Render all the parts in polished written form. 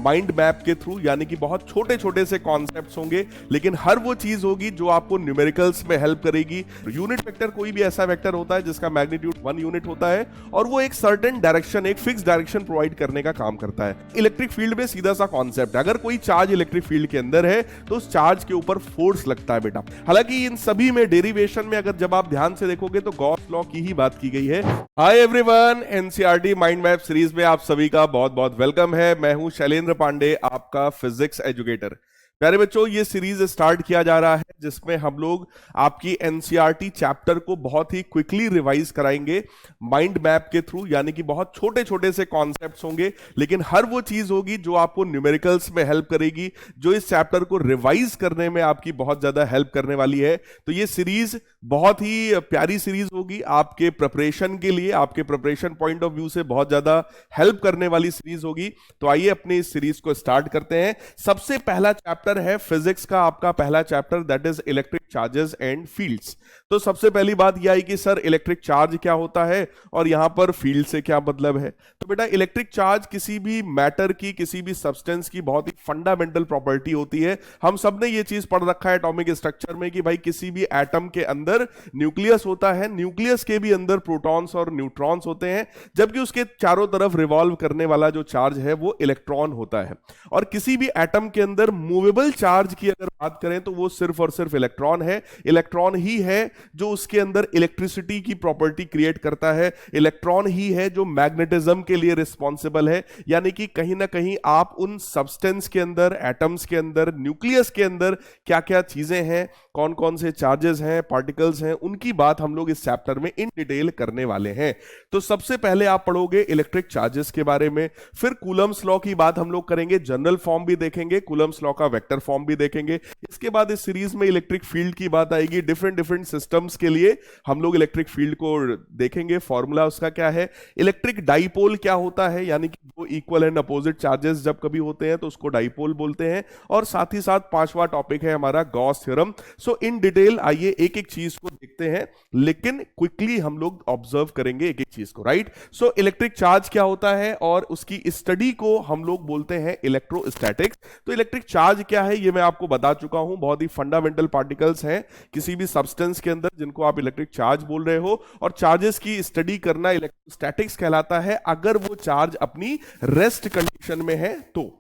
Mind map के through, यानी कि बहुत छोटे छोटे से कॉन्सेप्ट्स होंगे, लेकिन हर वो चीज होगी जो आपको न्यूमेरिकल्स में हेल्प करेगी। यूनिट वेक्टर कोई भी ऐसा वेक्टर होता है जिसका मैग्नीट्यूड 1 यूनिट होता है और वो एक सर्टेन डायरेक्शन, एक फिक्स डायरेक्शन प्रोवाइड करने का काम करता है। इलेक्ट्रिक फील्ड में सीधा सा कॉन्सेप्ट है, अगर कोई चार्ज इलेक्ट्रिक फील्ड के अंदर है तो उस चार्ज के ऊपर फोर्स लगता है बेटा। हालांकि इन सभी में डेरिवेशन में अगर जब आप ध्यान से देखोगे तो गॉस लॉ की ही बात की गई है। Hi everyone, NCERT mind map series में आप सभी का बहुत बहुत वेलकम है। मैं हूं शैलेंद्र पांडे, आपका फिजिक्स एजुकेटर। प्यारे बच्चों, ये सीरीज स्टार्ट किया जा रहा है जिसमें हम लोग आपकी एनसीईआरटी चैप्टर को बहुत ही क्विकली रिवाइज कराएंगे माइंड मैप के थ्रू, यानी कि बहुत छोटे छोटे से कॉन्सेप्ट्स होंगे, लेकिन हर वो चीज होगी जो आपको न्यूमेरिकल्स में हेल्प करेगी, जो इस चैप्टर को रिवाइज करने में आपकी बहुत ज्यादा हेल्प करने वाली है। तो ये सीरीज बहुत ही प्यारी सीरीज होगी आपके प्रिपरेशन के लिए, आपके प्रिपरेशन पॉइंट ऑफ व्यू से बहुत ज्यादा हेल्प करने वाली सीरीज होगी। तो आइए अपनी इस सीरीज को स्टार्ट करते हैं। सबसे पहला चैप्टर है फिजिक्स का आपका पहला chapter, that is electric charges and fields. तो सबसे पहली बात यह आई कि सर इलेक्ट्रिक चार्ज क्या होता है और यहां पर फील्ड से क्या मतलब है। तो बेटा इलेक्ट्रिक चार्ज किसी भी मैटर की, किसी भी सब्सटेंस की बहुत ही फंडामेंटल प्रॉपर्टी होती है। हम सब ने यह चीज पढ़ रखा है एटॉमिक स्ट्रक्चर में कि भाई किसी भी एटम के अंदर न्यूक्लियस होता है, न्यूक्लियस के भी अंदर प्रोटॉन्स और न्यूट्रॉन्स होते हैं, जबकि उसके चारों तरफ रिवॉल्व करने वाला जो चार्ज है वो इलेक्ट्रॉन होता है। और किसी भी एटम के अंदर मूवेबल चार्ज की अगर बात करें तो वो सिर्फ और सिर्फ इलेक्ट्रॉन है। इलेक्ट्रॉन ही है जो उसके अंदर इलेक्ट्रिसिटी की प्रॉपर्टी क्रिएट करता है, इलेक्ट्रॉन ही है जो मैग्नेटिज्म के लिए रिस्पॉन्सिबल है। यानी कि कहीं ना कहीं आप उन सब्सटेंस के अंदर, एटम्स के अंदर, न्यूक्लियस के अंदर क्या क्या चीजें हैं, कौन कौन से चार्जेस हैं, पार्टिकल्स हैं, उनकी बात हम लोग इस चैप्टर में इन डिटेल करने वाले हैं। तो सबसे पहले आप पढ़ोगे इलेक्ट्रिक चार्जेस के बारे में, फिर कूलम्स लॉ की बात हम लोग करेंगे, जनरल फॉर्म भी देखेंगे, कूलम्स लॉ का वेक्टर फॉर्म भी देखेंगे। इसके बाद इस सीरीज में इलेक्ट्रिक फील्ड की बात आएगी, डिफरेंट डिफरेंट सिस्टम्स के लिए हम लोग इलेक्ट्रिक फील्ड को देखेंगे, फॉर्मूला उसका क्या है, इलेक्ट्रिक डाइपोल क्या होता है, यानी कि दो इक्वल एंड अपोजिट चार्जेस जब कभी होते हैं तो उसको डाइपोल बोलते हैं। और साथ ही साथ पांचवा टॉपिक है हमारा Gauss theorem. So in detail आइए एक एक चीज को देखते हैं, लेकिन क्विकली हम लोग ऑब्जर्व करेंगे एक एक चीज को, राइट। सो इलेक्ट्रिक चार्ज क्या होता है और उसकी स्टडी को हम लोग बोलते हैं इलेक्ट्रोस्टैटिक्स। तो इलेक्ट्रिक चार्ज क्या है ये मैं आपको बता चुका हूं, बहुत ही फंडामेंटल पार्टिकल्स हैं किसी भी सब्सटेंस के अंदर जिनको आप इलेक्ट्रिक चार्ज बोल रहे हो, और चार्जेस की स्टडी करना इलेक्ट्रोस्टैटिक्स कहलाता है अगर वो चार्ज अपनी रेस्ट कंडीशन में है तो।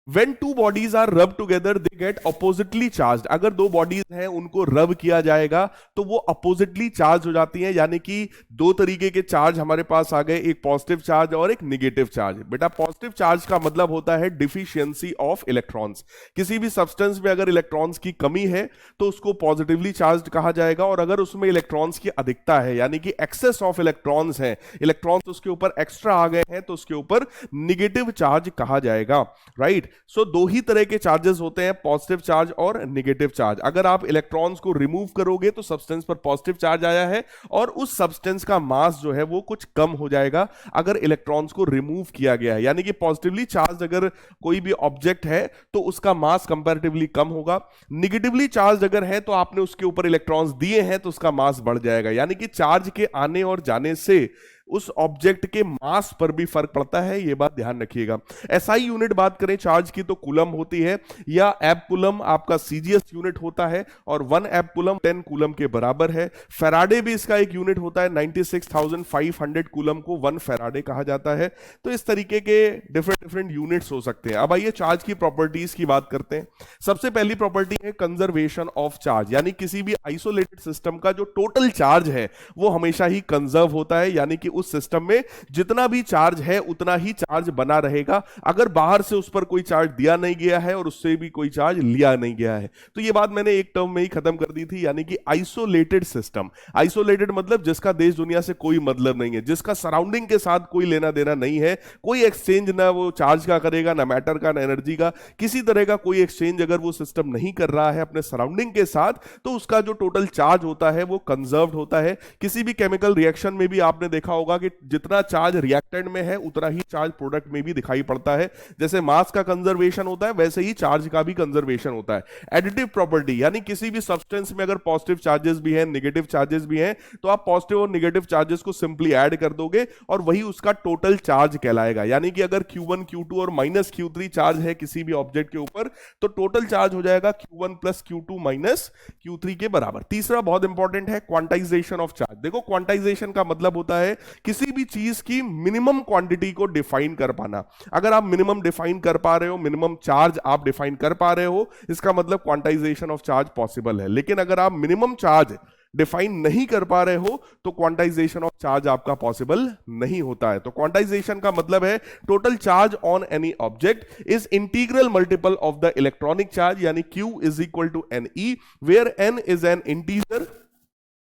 When two bodies are rubbed together, they get oppositely charged. अगर दो बॉडीज हैं उनको रब किया जाएगा तो वो अपोजिटली चार्ज हो जाती हैं, यानी कि दो तरीके के चार्ज हमारे पास आ गए, एक पॉजिटिव चार्ज और एक निगेटिव चार्ज। बेटा पॉजिटिव चार्ज का मतलब होता है डिफिशियंसी ऑफ इलेक्ट्रॉन्स। किसी भी सब्सटेंस में अगर इलेक्ट्रॉन्स की कमी है तो उसको पॉजिटिवली चार्ज कहा जाएगा, और अगर उसमें इलेक्ट्रॉन्स की अधिकता है, यानी कि एक्सेस ऑफ इलेक्ट्रॉन्स हैं, इलेक्ट्रॉन्स उसके ऊपर एक्स्ट्रा आ गए हैं, तो उसके ऊपर निगेटिव चार्ज कहा जाएगा, राइट। सो दो ही तरह के चार्जेस होते हैं, पॉजिटिव चार्ज और नेगेटिव चार्ज। अगर आप इलेक्ट्रॉन्स को रिमूव करोगे तो सब्सटेंस पर पॉजिटिव चार्ज आया है और उस सब्सटेंस का मास जो है वो कुछ कम हो जाएगा अगर इलेक्ट्रॉन्स को रिमूव किया गया है। यानी कि पॉजिटिवली चार्ज अगर कोई भी ऑब्जेक्ट है तो उसका मास कंपैरेटिवली कम होगा, निगेटिवली चार्ज अगर है तो आपने उसके ऊपर इलेक्ट्रॉन्स दिए हैं तो उसका मास बढ़ जाएगा। यानी कि चार्ज के आने और जाने से उस ऑब्जेक्ट के मास पर भी फर्क पड़ता है, ये बात ध्यान रखिएगा। एसआई यूनिट बात करें चार्ज की तो कूलम होती है, या एब कूलम आपका सीजीएस यूनिट होता है, और 1 एब कूलम 10 कूलम के बराबर है। फैराडे भी इसका एक यूनिट होता है, 96,500 कूलम को 1 फैराडे कहा जाता है। तो इस तरीके के डिफरेंट डिफरेंट यूनिट्स हो सकते हैं। अब आइए चार्ज की प्रॉपर्टीज की बात करते हैं। सबसे पहली प्रॉपर्टी है कंजर्वेशन ऑफ चार्ज, यानी किसी भी आइसोलेटेड सिस्टम का जो टोटल चार्ज है वो हमेशा ही कंजर्व होता है, यानी कि उस सिस्टम में जितना भी चार्ज है उतना ही चार्ज बना रहेगा, अगर बाहर से उस पर कोई चार्ज दिया नहीं गया है और उससे भी कोई चार्ज लिया नहीं गया है। तो ये बात मैंने एक टर्म में ही खत्म कर दी थी, यानी कि आइसोलेटेड सिस्टम। आइसोलेटेड मतलब जिसका देश दुनिया से कोई मतलब नहीं है, जिसका सराउंडिंग के साथ कोई लेना देना नहीं है, कोई एक्सचेंज ना वो चार्ज का करेगा, ना मैटर का, ना एनर्जी का, किसी तरह का कोई एक्सचेंज अगर वो सिस्टम नहीं कर रहा है अपने सराउंडिंग के साथ, तो उसका जो टोटल चार्ज होता है वो कंजर्व्ड होता है। किसी भी केमिकल रिएक्शन में भी आपने देखा होगा होगा कि जितना चार्ज रिएक्टेंट में है उतना ही चार्ज प्रोडक्ट में भी दिखाई पड़ता है। जैसे मास का कंजर्वेशन होता है वैसे ही चार्ज का भी कंजर्वेशन होता है। एडिटिव प्रॉपर्टी यानी किसी भी सब्सटेंस में अगर पॉजिटिव चार्जेस भी हैं, नेगेटिव चार्जेस भी हैं, तो आप पॉजिटिव और नेगेटिव चार्जेस को सिंपली ऐड कर दोगे और वही उसका टोटल चार्ज कहलाएगा। यानी कि अगर Q1 Q2 और माइनस Q3 चार्ज है किसी भी ऑब्जेक्ट के ऊपर, तो टोटल चार्ज हो जाएगा Q1 plus Q2 minus Q3 के बराबर। तीसरा बहुत इंपॉर्टेंट है क्वांटाइजेशन ऑफ चार्ज। देखो क्वांटाइजेशन का मतलब होता है किसी भी चीज की मिनिमम क्वांटिटी को डिफाइन कर पाना। अगर आप मिनिमम डिफाइन कर पा रहे हो, मिनिमम चार्ज आप डिफाइन कर पा रहे हो, इसका मतलब क्वांटाइजेशन ऑफ चार्ज पॉसिबल है। लेकिन अगर आप मिनिमम चार्ज डिफाइन नहीं कर पा रहे हो तो क्वांटाइजेशन ऑफ चार्ज आपका पॉसिबल नहीं होता है। तो क्वांटाइजेशन का मतलब है total charge on any object is integral multiple of the electronic charge, यानी Q is equal to NE, where N is an integer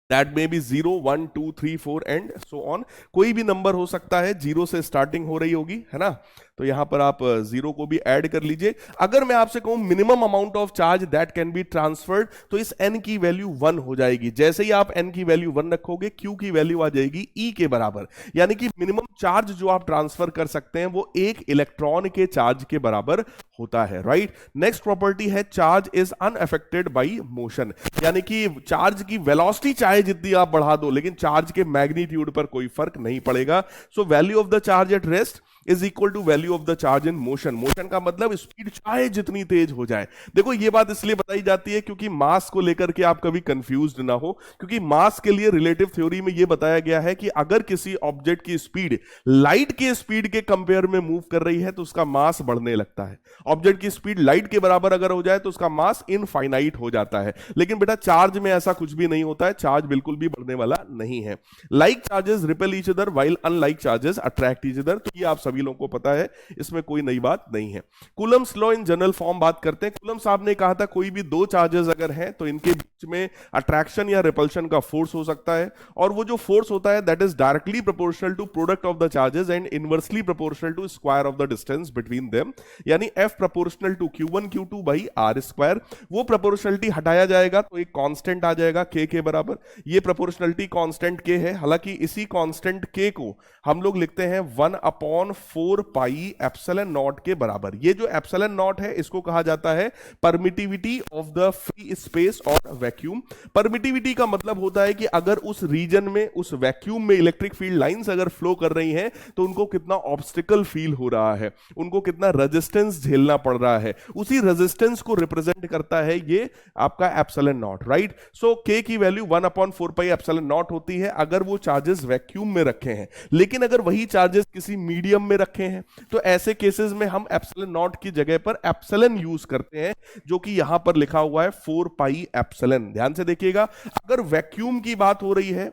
that may be 0 1 2 3 4 and so on. कोई भी नंबर हो सकता है, 0 से स्टार्टिंग हो रही होगी, है ना। तो यहां पर आप 0 को भी ऐड कर लीजिए। अगर मैं आपसे कहूं minimum amount of charge that can be transferred, तो इस n की वैल्यू 1 हो जाएगी। जैसे ही आप n की वैल्यू 1 रखोगे Q की वैल्यू आ जाएगी E के बराबर। यानी कि मिनिमम चार्ज जो आप ट्रांसफर कर सकते हैं वो एक इलेक्ट्रॉन के चार्ज के बराबर होता है, राइट। नेक्स्ट प्रॉपर्टी है charge is unaffected bye motion, यानी कि चार्ज की वेलोसिटी चाहे जितनी आप बढ़ा दो लेकिन चार्ज के मैग्नीट्यूड पर कोई फर्क नहीं पड़ेगा। So value of the charge at rest is equal to value of the charge in motion. Motion का मतलब स्पीड चाहे जितनी तेज हो जाए। देखो ये बात इसलिए बताई जाती है क्योंकि मास को लेकर के आप कभी कंफ्यूज्ड ना हो, क्योंकि मास के लिए रिलेटिव थ्योरी में यह बताया गया है कि अगर किसी ऑब्जेक्ट की स्पीड लाइट के स्पीड के कंपेयर में मूव कर रही है तो उसका मास बढ़ने लगता है। ऑब्जेक्ट की स्पीड लाइट के बराबर अगर हो जाए तो उसका मास इनफाइनाइट हो जाता है। लेकिन बेटा चार्ज में ऐसा कुछ भी नहीं होता है, चार्ज बिल्कुल भी बढ़ने वाला नहीं है। Like charges repel each other while unlike charges attract each other, तो ये आप सभी लोगों को पता है, इसमें कोई नई बात नहीं है। Coulomb's law in general form बात करते हैं। कूलम साहब ने कहा था कोई भी दो चार्जेस अगर हैं तो इनके बीच में अट्रैक्शन या रिपल्शन का फोर्स हो सकता है, और वो जो फोर्स होता है that is directly proportional to product of the charges and inversely proportional to square of the distance between them, यानी F proportional to Q1 Q2 by R square. वो प्रोपोर्शनलिटी हटाया जाएगा तो एक कांस्टेंट आ जाएगा K के बराबर। ये प्रोपोर्शनलिटी कांस्टेंट K है, हालांकि इसी कांस्टेंट K को हम लोग लिखते हैं 1/4 पाई एप्सिलॉन नॉट के बराबर। ये जो एप्सिलॉन नॉट है इसको कहा जाता है permittivity of the free space और वैक्यूम। परमिटिविटी का मतलब होता है कि अगर उस रीजन में, उस वैक्यूम में इलेक्ट्रिक फील्ड लाइंस अगर फ्लो कर रही हैं तो उनको कितना ऑब्स्टिकल फील हो रहा है, उनको कितना रेजिस्टेंस झेलना पड़ रहा है, उसी रेजिस्टेंस को रिप्रेजेंट करता है ये आपका epsilon not, right. So K की वैल्यू 1/4 पाई एप्सिलॉन नॉट होती है अगर वो चार्जेस वैक्यूम में रखे हैं। लेकिन अगर वही चार्जेस किसी मीडियम में रखे हैं तो ऐसे केसेस में हम एप्सिलॉन नॉट की जगह पर एप्सिलॉन यूज करते हैं, जो कि यहां पर लिखा हुआ है 4 पाई एप्सिलॉन। ध्यान से देखिएगा, अगर वैक्यूम की बात हो रही है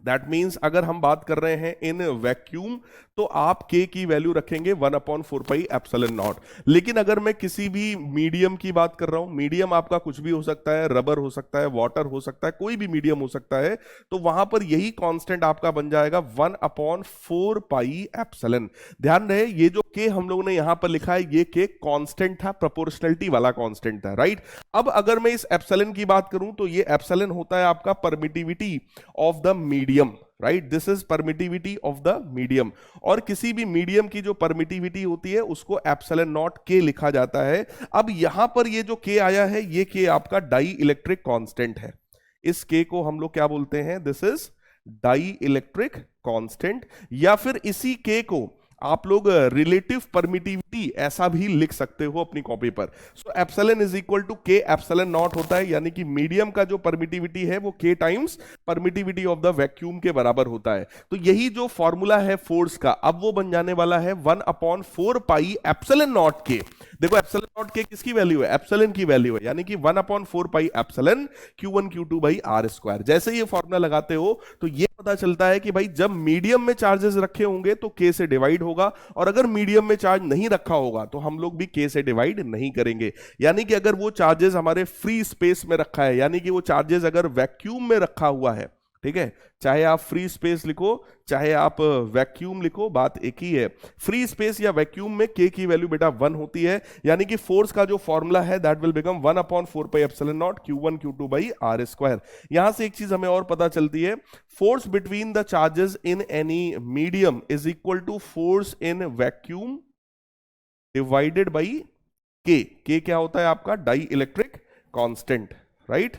दैट मीन्स अगर हम बात कर रहे हैं इन वैक्यूम तो आप K की वैल्यू रखेंगे 1/4 पाई एप्सिलॉन नॉट। लेकिन अगर मैं किसी भी मीडियम की बात कर रहा हूं, मीडियम आपका कुछ भी हो सकता है, रबर हो सकता है, वाटर हो सकता है, कोई भी मीडियम हो सकता है, तो वहां पर यही कांस्टेंट आपका बन जाएगा 1/4 पाई एप्सिलॉन। ध्यान रहे ये जो K हम लोगों ने यहां पर लिखा है ये K कांस्टेंट था, प्रोपोर्शनलिटी वाला कांस्टेंट था, राइट। अब अगर मैं इस एप्सिलॉन की बात करूं तो ये एप्सिलॉन होता है आपका permittivity of the medium, right. This is permittivity of the medium, और किसी भी मीडियम की जो परमिटिविटी होती है उसको एप्सिलॉन नॉट K लिखा जाता है। अब यहां पर ये जो K आया है ये K आपका डाई इलेक्ट्रिक कांस्टेंट है। इस K को हम लोग क्या बोलते हैं, this is dielectric constant, या फिर इसी K को आप लोग रिलेटिव परमिटिविटी ऐसा भी लिख सकते हो अपनी कॉपी पर। So epsilon is equal to K epsilon naught होता है, यानी कि मीडियम का जो परमिटिविटी है वो K times permittivity of the vacuum के बराबर होता है। तो यही जो फॉर्मूला है फोर्स का अब वो बन जाने वाला है 1/4 पाई एप्सिलॉन नॉट K। देखो एप्सिलॉन नॉट K किसकी वैल्यू है, एप्सिलॉन की वैल्यू है, यानी कि 1/4 pi epsilon Q1 Q2 by R square. जैसे ये फॉर्मूला लगाते हो तो ये पता चलता है कि भाई जब मीडियम में चार्जेस रखे होंगे तो K से डिवाइड होगा, और अगर मीडियम में चार्ज नहीं रखा होगा तो हम लोग भी K से डिवाइड नहीं करेंगे। यानी कि अगर वो चार्जेस हमारे फ्री स्पेस में रखा है, यानी कि वो चार्जेस अगर वैक्यूम में रखा हुआ है, ठीक है, चाहे आप फ्री स्पेस लिखो चाहे आप वैक्यूम लिखो, बात एक ही है। फ्री स्पेस या वैक्यूम में के की वैल्यू बेटा 1 होती है, यानी कि फोर्स का जो फॉर्मूला है that will become 1/4πε0 Q1 Q2 by R square. यहां से एक चीज हमें और पता चलती है, force between the charges in any medium is equal to force in vacuum divided by K क्या होता है आपका डाई इलेक्ट्रिक कांस्टेंट, राइट।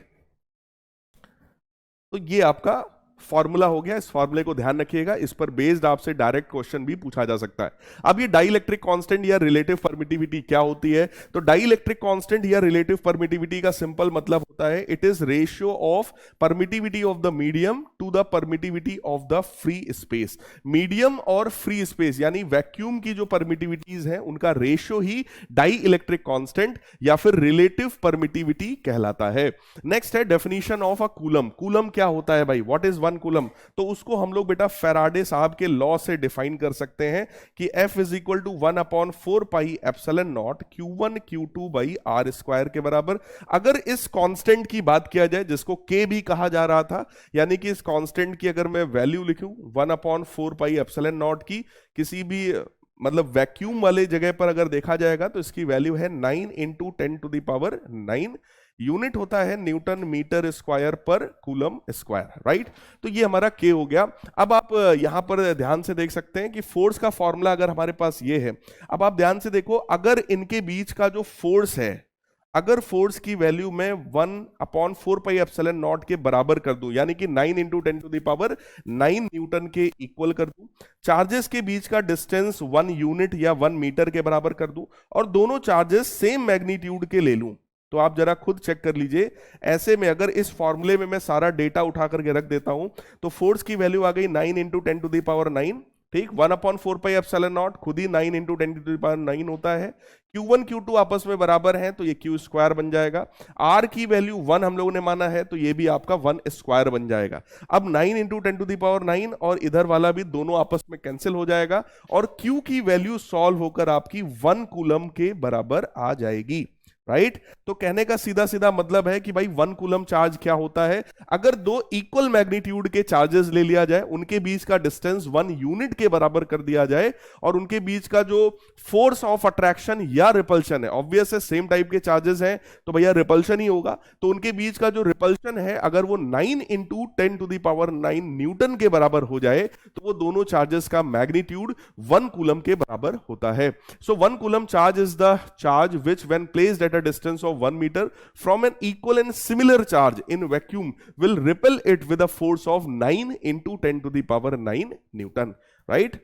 तो ये आपका फॉर्मूला हो गया, इस फॉर्मूले को ध्यान रखिएगा, इस पर बेस्ड आपसे डायरेक्ट क्वेश्चन भी पूछा जा सकता है। अब ये डाइलेक्ट्रिक कांस्टेंट या रिलेटिव परमिटिविटी क्या होती है, तो डाइलेक्ट्रिक कांस्टेंट या रिलेटिव परमिटिविटी का सिंपल मतलब होता है it is ratio of permittivity of the medium to the permittivity of the free space. Medium और फ्री स्पेस यानी वैक्यूम की जो परमिटिविटीज हैं उनका रेशियो ही डाई इलेक्ट्रिक कांस्टेंट या फिर रिलेटिव परमिटिविटी कहलाता है। नेक्स्ट है definition of a coulomb. Coulomb क्या होता है भाई, व्हाट इज वन कूलम, तो उसको हम लोग बेटा फैराडे साहब के लॉ से डिफाइन कर सकते हैं कि F is equal to 1/4πε0 Q1 Q2 by R square के बराबर। अगर इस कांस्टेंट की बात किया जाए जिसको K भी कहा जा रहा था, यानी कि इस कांस्टेंट की अगर मैं वैल्यू लिखूं 1/4πε0 की किसी भी मतलब वैक्यूम वाले जगह पर अगर देखा जाएगा तो इसकी वैल्यू है 9 × 10⁹ यूनिट होता है न्यूटन मीटर स्क्वायर पर कूलम स्क्वायर, राइट। तो ये हमारा के हो गया। अब आप यहां पर ध्यान से देख सकते हैं कि फोर्स का फॉर्मूला अगर हमारे पास ये है, अब आप ध्यान से देखो, अगर इनके बीच का जो फोर्स है, अगर फोर्स की वैल्यू में 1/4πε0 के बराबर कर दूं, यानी कि 9 × 10⁹ न्यूटन के इक्वल कर दूं, चार्जेस के बीच का डिस्टेंस 1 यूनिट या 1 मीटर के बराबर कर दूं, और दोनों चार्जेस सेम मैग्नीट्यूड के ले लूं, तो आप जरा खुद चेक कर लीजिए। ऐसे में अगर इस फॉर्मूले में मैं सारा डेटा उठा करके रख देता हूं तो फोर्स की वैल्यू आ गई 9 × 10⁹, ठीक। 1/4πε0 खुद ही 9 × 10⁹ होता है। Q1 Q2 आपस में बराबर हैं तो ये Q स्क्वायर बन जाएगा। R की वैल्यू 1 हम लोगों ने माना है तो ये भी आपका 1 स्क्वायर बन जाएगा। अब 9 × 10⁹ और इधर वाला भी दोनों आपस में कैंसिल हो जाएगा और Q की वैल्यू सॉल्व होकर आपकी 1 कूलम के बराबर आ जाएगी, राइट। तो कहने का सीधा सीधा मतलब है कि भाई 1 कूलम चार्ज क्या होता है, अगर दो इक्वल मैग्नीट्यूड के चार्जेस ले लिया जाए, उनके बीच का डिस्टेंस 1 यूनिट के बराबर कर दिया जाए और उनके बीच का जो फोर्स ऑफ अट्रैक्शन या रिपल्शन है, ऑब्वियस है सेम टाइप के चार्जेस हैं तो भैया रिपल्शन ही होगा, तो उनके बीच का जो रिपल्शन है अगर वो 9 × 10⁹ न्यूटन के बराबर हो जाए तो वो दोनों चार्जेस का मैग्नीट्यूड 1 कूलम के बराबर होता है। सो 1 coulomb charge is the charge which when placed at a distance of 1 meter from an equal and similar charge in vacuum will repel it with a force of 9 × 10⁹ Newton, right।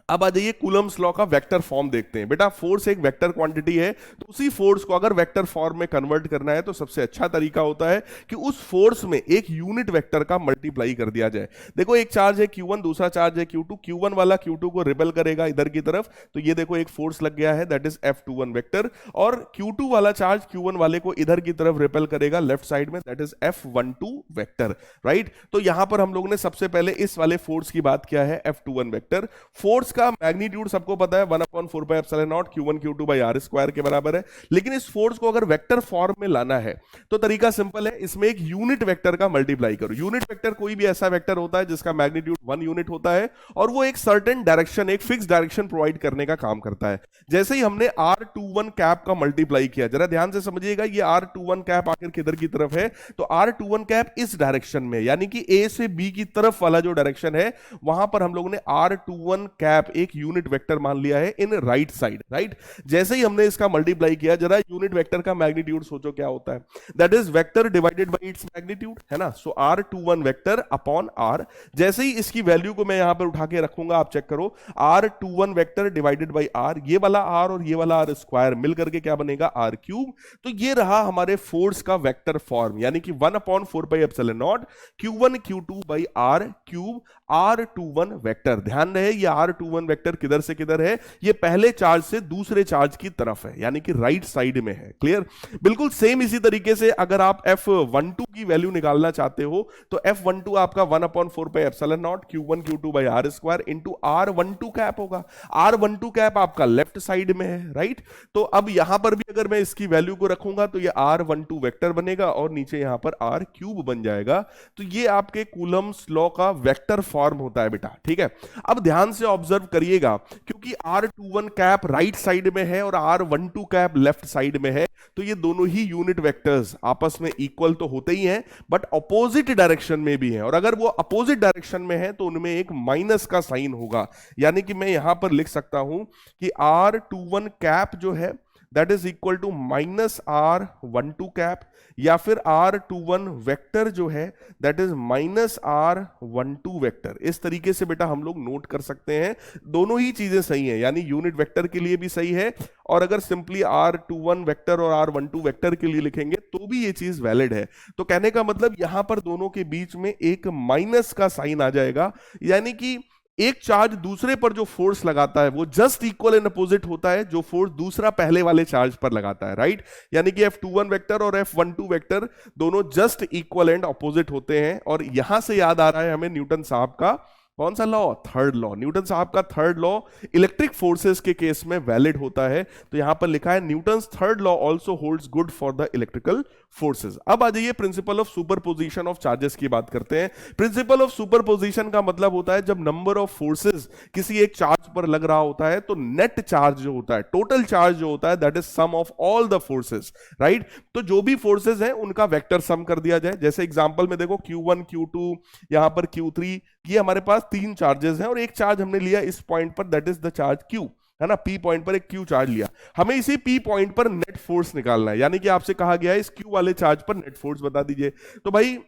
अब आ जाइए Coulomb's law का vector form देखते हैं। बेटा force एक vector quantity है, तो उसी फोर्स को अगर वेक्टर फॉर्म में कन्वर्ट करना है तो सबसे अच्छा तरीका होता है कि उस फोर्स में एक यूनिट वेक्टर का मल्टीप्लाई कर दिया जाए। देखो एक चार्ज है Q1, दूसरा चार्ज है Q2, Q1 वाला Q2 को रिपेल करेगा इधर की तरफ, तो ये देखो एक फोर्स लग गया है दैट इज F21 वेक्टर, और Q2 वाला चार्ज Q1 वाले को इधर की तरफ रिपेल करेगा लेफ्ट साइड में, that is F12 vector, right. तो यहां पर हम लोगों ने सबसे पहले इस वाले फोर्स की बात किया है F21 वेक्टर। फोर्स का मैग्नीट्यूड सबको पता है 1/4πε0 Q1 Q2 by R square के बराबर है, लेकिन इस फोर्स को अगर वेक्टर फॉर्म में लाना है तो तरीका सिंपल है, इसमें एक यूनिट वेक्टर का मल्टीप्लाई करो। यूनिट वेक्टर कोई भी ऐसा वेक्टर होता है जिसका मैग्नीट्यूड 1 यूनिट होता है और वो एक सर्टेन डायरेक्शन, एक फिक्स डायरेक्शन प्रोवाइड करने का काम करता है। जैसे ही हमने R21 कैप का मल्टीप्लाई किया, जरा ध्यान से समझिएगा, ये R21 कैप आखिर किधर की तरफ है, तो R21 कैप इस डायरेक्शन में, यानी कि A से B की तरफ वाला जो डायरेक्शन है वहां पर हम लोगों ने R21 कैप एक यूनिट वेक्टर मान लिया है इन राइट साइड, राइट। जैसे ही हमने इसका मल्टीप्लाई किया, जरा यूनिट वेक्टर का मैग्नीट्यूड सोचो क्या होता है, that is vector divided by its magnitude, है ना। सो R21 वेक्टर अपॉन R। जैसे ही इसकी वैल्यू को मैं यहां पर उठा के रखूंगा, आप चेक करो, R21 vector divided by R, ये वाला R और ये वाला R स्क्वायर मिल करके क्या बनेगा, R3। तो ये रहा हमारे फोर्स का वेक्टर फॉर्म, यानी कि 1/4πε0 Q1 Q2 by R3 R21 vector. ध्यान रहे ये R21 R21 वेक्टर किधर से किधर है, ये पहले चार्ज से दूसरे चार्ज की तरफ है, यानी कि राइट साइड में है। क्लियर? बिल्कुल सेम इसी तरीके से अगर आप F12 की वैल्यू निकालना चाहते हो तो F12 आपका 1/4 pi epsilon naught Q1 Q2 by R square into R12 cap होगा। R12 कैप आपका लेफ्ट साइड में है, राइट? तो अब यहां पर भी अगर मैं इसकी वैल्यू को रखूंगा तो ये R12 वेक्टर बनेगा और नीचे यहां पर R क्यूब बन जाएगा। तो ये आपके कूलम्स लॉ का वेक्टर फॉर्म होता है बेटा, ठीक है? अब ध्यान से ऑब्जर्व करिएगा, क्योंकि R21 कैप राइट साइड में है और R12 कैप लेफ्ट साइड में है, तो ये दोनों ही यूनिट वेक्टर्स आपस में इक्वल तो होते ही हैं, बट अपोजिट डायरेक्शन में भी हैं। और अगर वो अपोजिट डायरेक्शन में है तो उनमें एक माइनस का साइन होगा, यानी कि मैं यहां पर लिख सकता हूं कि R21 कैप जो है that is equal to minus R12 cap, या फिर R21 वेक्टर जो है that is minus R12 vector. इस तरीके से बेटा हम लोग नोट कर सकते हैं, दोनों ही चीजें सही हैं, यानी यूनिट वेक्टर के लिए भी सही है, और अगर सिंपली R21 वेक्टर और R12 वेक्टर के लिए लिखेंगे तो भी ये चीज वैलिड है। तो कहने का मतलब यहां पर दोनों के बीच में एक माइनस का साइन आ जाएगा, यानी कि एक चार्ज दूसरे पर जो फोर्स लगाता है वो जस्ट इक्वल एंड अपोजिट होता है जो फोर्स दूसरा पहले वाले चार्ज पर लगाता है, राइट? यानी कि F21 वेक्टर और F12 वेक्टर दोनों जस्ट इक्वल एंड अपोजिट होते हैं। और यहां से याद आ रहा है हमें न्यूटन साहब का कौन सा लॉ? Third law. न्यूटन साहब का थर्ड लॉ इलेक्ट्रिक फोर्सेस के केस में वैलिड होता है। तो यहां पर लिखा है Newton's third law also holds good for the electrical forces. अब आ जाइए principal of superposition of charges की बात करते हैं। प्रिंसिपल ऑफ सुपरपोजिशन का मतलब होता है जब नंबर ऑफ फोर्सेस किसी एक चार्ज पर लग रहा होता है तो नेट चार्ज जो होता है, टोटल चार्ज जो होता है that is sum of all the forces, right? तो जो भी फोर्सेस हैं उनका वेक्टर सम कर दिया जाए। जैसे एग्जांपल में देखो Q1 Q2 यहां पर Q3, ये हमारे पास तीन चार्जेस हैं और एक चार्ज हमने लिया इस पॉइंट पर that is the charge Q, है ना? P पॉइंट पर एक Q चार्ज लिया, हमें इसी P पॉइंट पर नेट फोर्स निकालना है, यानी कि आपसे कहा गया है इस Q वाले चार्ज पर नेट फोर्स बता दीजिए। तो भाई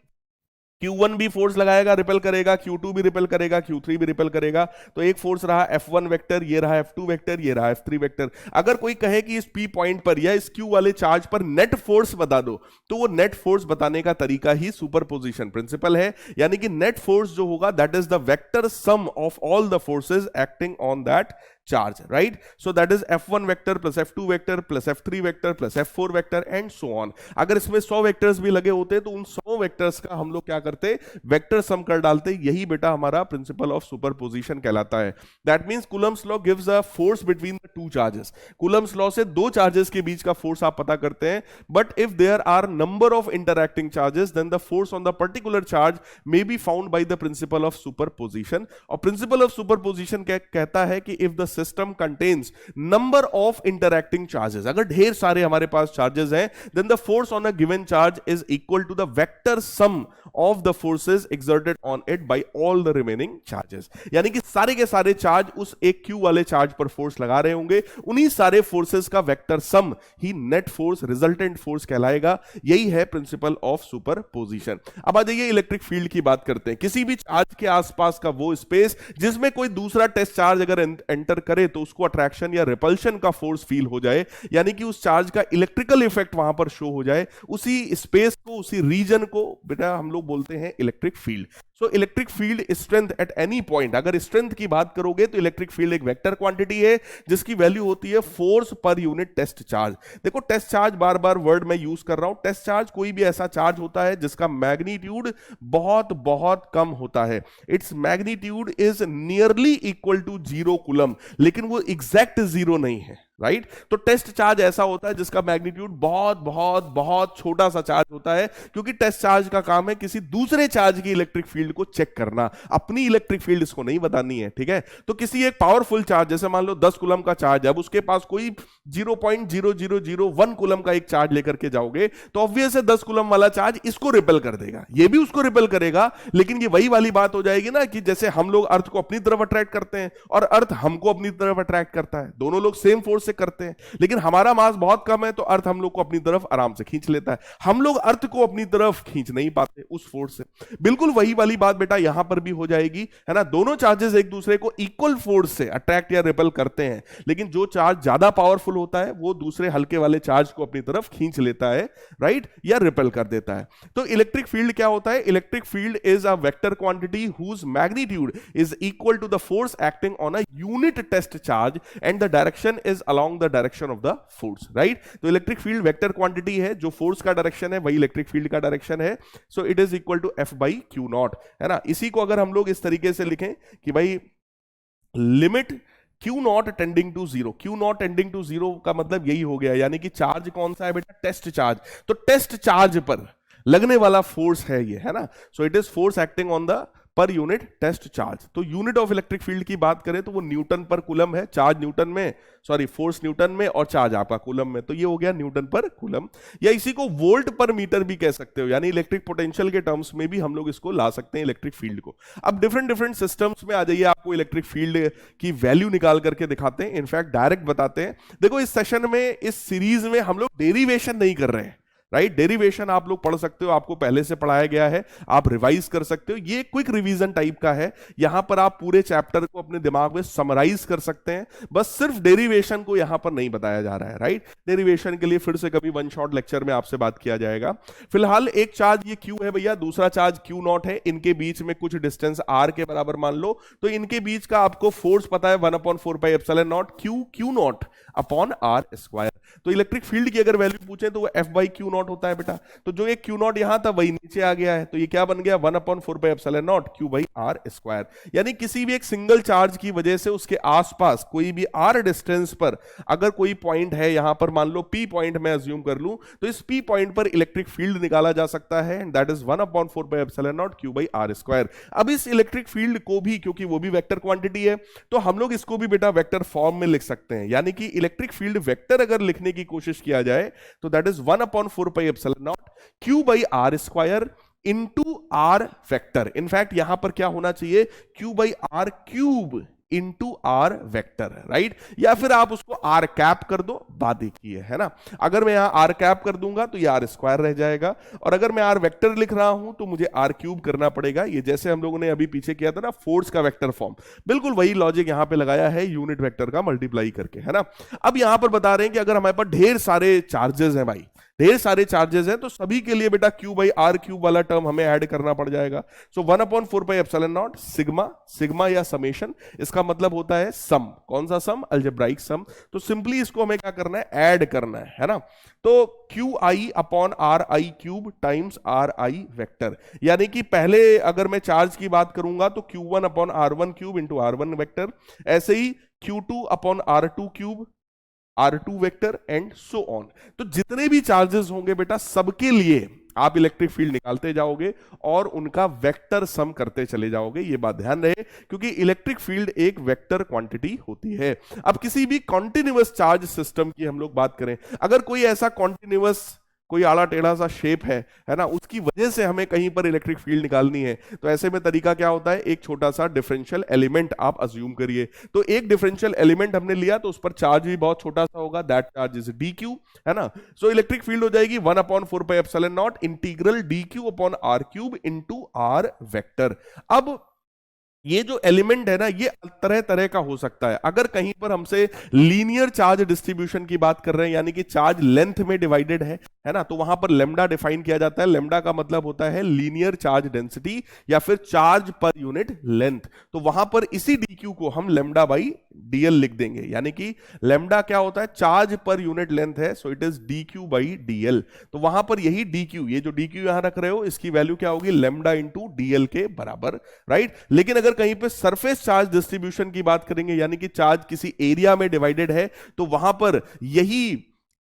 Q1 भी फोर्स लगाएगा, रिपेल करेगा, Q2 भी रिपेल करेगा, Q3 भी रिपेल करेगा। तो एक फोर्स रहा F1 वेक्टर, ये रहा F2 वेक्टर, ये रहा F3 वेक्टर। अगर कोई कहे कि इस P पॉइंट पर या इस Q वाले चार्ज पर नेट फोर्स बता दो, तो वो नेट फोर्स बताने का तरीका ही सुपरपोजिशन प्रिंसिपल है, यानी कि नेट फोर्स जो होगा that is the vector sum of all the forces acting on that charge, right? So that is F1 vector plus F2 vector plus F3 vector plus F4 vector and so on. अगर इसमें 100 vectors भी लगे होते तो उन 100 vectors का हम लोग क्या करते? वेक्टर सम कर डालते। यही बेटा हमारा प्रिंसिपल ऑफ सुपरपोजिशन कहलाता है। That means Coulomb's law gives a force between the two charges. Coulomb's law से दो चार्जेस के बीच का फोर्स आप पता करते हैं, but if there are number of interacting charges then the force on the particular charge may be found by the principle of superposition. और principle of superposition कहता है कि if the system contains number of interacting charges, अगर ढेर सारे हमारे पास charges हैं, then the force on a given charge is equal to the vector sum of the forces exerted on it by all the remaining charges. यानी कि सारे के सारे चार्ज उस एक Q वाले चार्ज पर फोर्स लगा रहे होंगे, उन्हीं सारे फोर्सेस का वेक्टर सम ही नेट फोर्स, रिजल्टेंट फोर्स कहलाएगा। यही है प्रिंसिपल ऑफ सुपरपोजिशन। अब आ जाइए इलेक्ट्रिक फील्ड की बात करते हैं। किसी भी चार्ज के आसपास का वो स्पेस जिसमें कोई दूसरा टेस्ट चार्ज अगर एंटर करे तो उसको अट्रैक्शन या रिपल्शन का फोर्स फील हो जाए, यानी कि उस चार्ज का इलेक्ट्रिकल इफेक्ट वहां पर शो हो जाए, उसी स्पेस को, उसी रीजन को बेटा हम लोग बोलते हैं electric field. So electric field strength at any point, अगर स्ट्रेंथ की बात करोगे तो इलेक्ट्रिक फील्ड एक वेक्टर क्वांटिटी है जिसकी वैल्यू होती है force per unit test charge. देखो टेस्ट चार्ज बार बार वर्ड मैं यूज कर रहा हूं। टेस्ट चार्ज कोई भी ऐसा चार्ज होता है जिसका मैग्नीट्यूड बहुत बहुत कम होता है। It's magnitude is nearly equal to 0 coulomb, लेकिन वो एग्जैक्ट 0 नहीं है, राइट? तो टेस्ट चार्ज ऐसा होता है जिसका मैग्नीट्यूड बहुत बहुत बहुत छोटा सा चार्ज होता है, क्योंकि टेस्ट चार्ज का काम है किसी दूसरे चार्ज की इलेक्ट्रिक फील्ड को चेक करना, अपनी इलेक्ट्रिक फील्ड इसको नहीं बतानी है, ठीक है? तो किसी एक पावरफुल चार्ज, जैसे मान लो 10 कूलम का चार्ज है, अब उसके पास कोई 0.0001 कूलम का एक चार्ज लेकर के जाओगे तो ऑब्वियस है 10 कूलम वाला चार्ज इसको रिपेल कर देगा, ये भी उसको रिपेल करेगा। लेकिन ये वही वाली बात हो जाएगी ना कि जैसे हम लोग अर्थ को अपनी तरफ अट्रैक्ट करते हैं और अर्थ हमको अपनी तरफ अट्रैक्ट करता है, दोनों लोग सेम फोर्स से करते हैं, लेकिन हमारा मास बहुत कम है तो अर्थ हम लोग को अपनी तरफ आराम से खींच लेता है, हम लोग अर्थ को अपनी तरफ खींच नहीं पाते उस फोर्स से। बिल्कुल वही वाली बात बेटा यहां पर भी हो जाएगी, है ना। दोनों चार्जेस एक दूसरे को इक्वल फोर्स से अट्रैक्ट या रिपेल करते हैं, लेकिन जो चार्ज ज्यादा पावरफुल होता है वो दूसरे हल्के वाले चार्ज को अपनी तरफ खींच लेता है, राइट, या रिपेल कर देता है। तो इलेक्ट्रिक फील्ड क्या होता है? Electric field is a vector quantity whose magnitude is equal to the force acting on a unit test charge and the direction is along the direction of the force, right. तो electric field vector quantity है, जो force का direction है वही electric field का direction है। So it is equal to F by Q naught, है ना। इसी को अगर हम लोग इस तरीके से लिखें कि भाई limit Q naught tending to zero, Q naught tending to zero का मतलब यही हो गया, यानी कि चार्ज कौन सा है बेटा? Test charge. तो टेस्ट चार्ज पर लगने वाला फोर्स है ये, है ना। So it is force acting on the per unit test charge. तो यूनिट ऑफ इलेक्ट्रिक फील्ड की बात करें तो वो न्यूटन पर कूलम है, चार्ज न्यूटन में, सॉरी फोर्स न्यूटन में और चार्ज आपका कूलम में, तो ये हो गया न्यूटन पर कूलम, या इसी को वोल्ट पर मीटर भी कह सकते हो, यानी इलेक्ट्रिक पोटेंशियल के टर्म्स में भी हम लोग इसको ला सकते हैं इलेक्ट्रिक फील्ड को। अब डिफरेंट डिफरेंट सिस्टम्स में आ जाइए, आपको इलेक्ट्रिक फील्ड की वैल्यू निकाल करके दिखाते हैं, इनफैक्ट डायरेक्ट बताते हैं। देखो इस सेशन में, इस सीरीज में हम लोग डेरिवेशन नहीं कर रहे हैं, राइट। डेरिवेशन आप लोग पढ़ सकते हो, आपको पहले से पढ़ाया गया है, आप रिवाइज कर सकते हो, ये क्विक रिवीजन टाइप का है। यहां पर आप पूरे चैप्टर को अपने दिमाग में समराइज कर सकते हैं, बस सिर्फ डेरिवेशन को यहां पर नहीं बताया जा रहा है, राइट। डेरिवेशन के लिए फिर से कभी वन शॉट लेक्चर में आपसे बात किया जाएगा। फिलहाल एक चार्ज ये क्यू है भैया, दूसरा चार्ज क्यू नॉट है, इनके बीच में कुछ डिस्टेंस आर के बराबर मान लो, तो इनके बीच का आपको फोर्स पता है 1/4πε0 Q naught upon R square. तो इलेक्ट्रिक फील्ड की अगर वैल्यू पूछे तो वो एफ बाई क्यू नॉट होता है बेटा। तो जो एक क्यू नॉट यहां था वही नीचे आ गया है, तो ये क्या बन गया? 1/4πε0 क्यू बाई आर स्क्वायर। यानी किसी भी एक सिंगल चार्ज की वजह से उसके आसपास कोई भी आर डिस्टेंस पर अगर कोई पॉइंट है, यहां पर मान लो पी पॉइंट मैं अज्यूम कर लूं, तो इस पी पॉइंट पर इलेक्ट्रिक फील्ड निकाला जा सकता है, and that is 1/4πε0 Q by R square. अब इस इलेक्ट्रिक फील्ड को भी, क्योंकि वो भी वेक्टर क्वांटिटी है, तो हम लोग इसको भी बेटा वेक्टर फॉर्म में लिख सकते हैं। यानी कि इलेक्ट्रिक फील्ड वेक्टर अगर लिखने की कोशिश किया जाए तो that is 1/4πε0 Q by R square into R vector. In fact यहां पर क्या होना चाहिए? Q by R cube into R vector, right. या फिर आप उसको आर कैप कर दो, बात एक ही है ना। अगर मैं यहां आर कैप कर दूंगा तो ये आर स्क्वायर रह जाएगा, और अगर मैं आर वेक्टर लिख रहा हूं तो मुझे आर क्यूब करना पड़ेगा। ये जैसे हम लोगों ने अभी पीछे किया था ना फोर्स का वेक्टर फॉर्म, बिल्कुल वही लॉजिक यहां पे लगाया है यूनिट वेक्टर का मल्टीप्लाई करके, है ना। अब यहां पर बता रहे हैं कि अगर हमारे पास ढेर सारे चार्जेस हैं भाई, ढेर सारे चार्जेस हैं, तो सभी के लिए बेटा क्यू बाई आर क्यूब वाला टर्म हमें ऐड करना पड़ जाएगा। सो 1/4πε0 सिग्मा, सिग्मा या समेशन, इसका मतलब होता है सम। कौन सा सम? अलजेब्राइक सम। तो सिंपली इसको हमें क्या करना है? ऐड करना है ना। तो Q I upon are I cube times are I vector, यानी कि पहले अगर मैं चार्ज की बात करूंगा तो Q1 upon R1 cube into R1 vector, ऐसे ही Q2 upon R2 cube, R2 vector and so on. तो जितने भी चार्जेस होंगे बेटा सबके लिए आप इलेक्ट्रिक फील्ड निकालते जाओगे और उनका वेक्टर सम करते चले जाओगे। ये बात ध्यान रहे, क्योंकि इलेक्ट्रिक फील्ड एक वेक्टर क्वांटिटी होती है। अब किसी भी कॉन्टिन्यूअस चार्ज सिस्टम की हम लोग बात करें, अगर कोई ऐसा कॉन्टिन्यूअस कोई आड़ा टेढ़ा सा शेप है ना, उसकी वजह से हमें कहीं पर इलेक्ट्रिक फील्ड निकालनी है, तो ऐसे में तरीका क्या होता है? एक छोटा सा डिफरेंशियल एलिमेंट आप अज्यूम करिए। तो एक डिफरेंशियल एलिमेंट हमने लिया तो उस पर चार्ज भी बहुत छोटा सा होगा, that charge is D Q, है ना। सो इलेक्ट्रिक फील्ड हो जाएगी 1/4πε0 integral D Q upon R cube into R vector. अब ये जो एलिमेंट है ना, ये तरह तरह का हो सकता है। अगर कहीं पर हमसे लीनियर चार्ज डिस्ट्रीब्यूशन की बात कर रहे हैं, यानी कि चार्ज लेंथ में डिवाइडेड है ना, तो वहां पर लेमडा डिफाइन किया जाता है। लेमडा का मतलब होता है लीनियर चार्ज डेंसिटी या फिर चार्ज पर यूनिट लेंथ। तो वहां पर इसी dq को हम लेमडा बाई dl लिख देंगे, यानी कि लेमडा क्या होता है? चार्ज पर यूनिट लेंथ है, so it is dq by dl। तो वहां पर यही dq, ये जो dq यहां रख रहे हो, इसकी वैल्यू क्या होगी? लेमडा इंटू dl के बराबर, राइट। लेकिन अगर कहीं पे सरफेस चार्ज डिस्ट्रीब्यूशन की बात करेंगे, यानी कि चार्ज किसी एरिया में डिवाइडेड है, तो वहां पर यही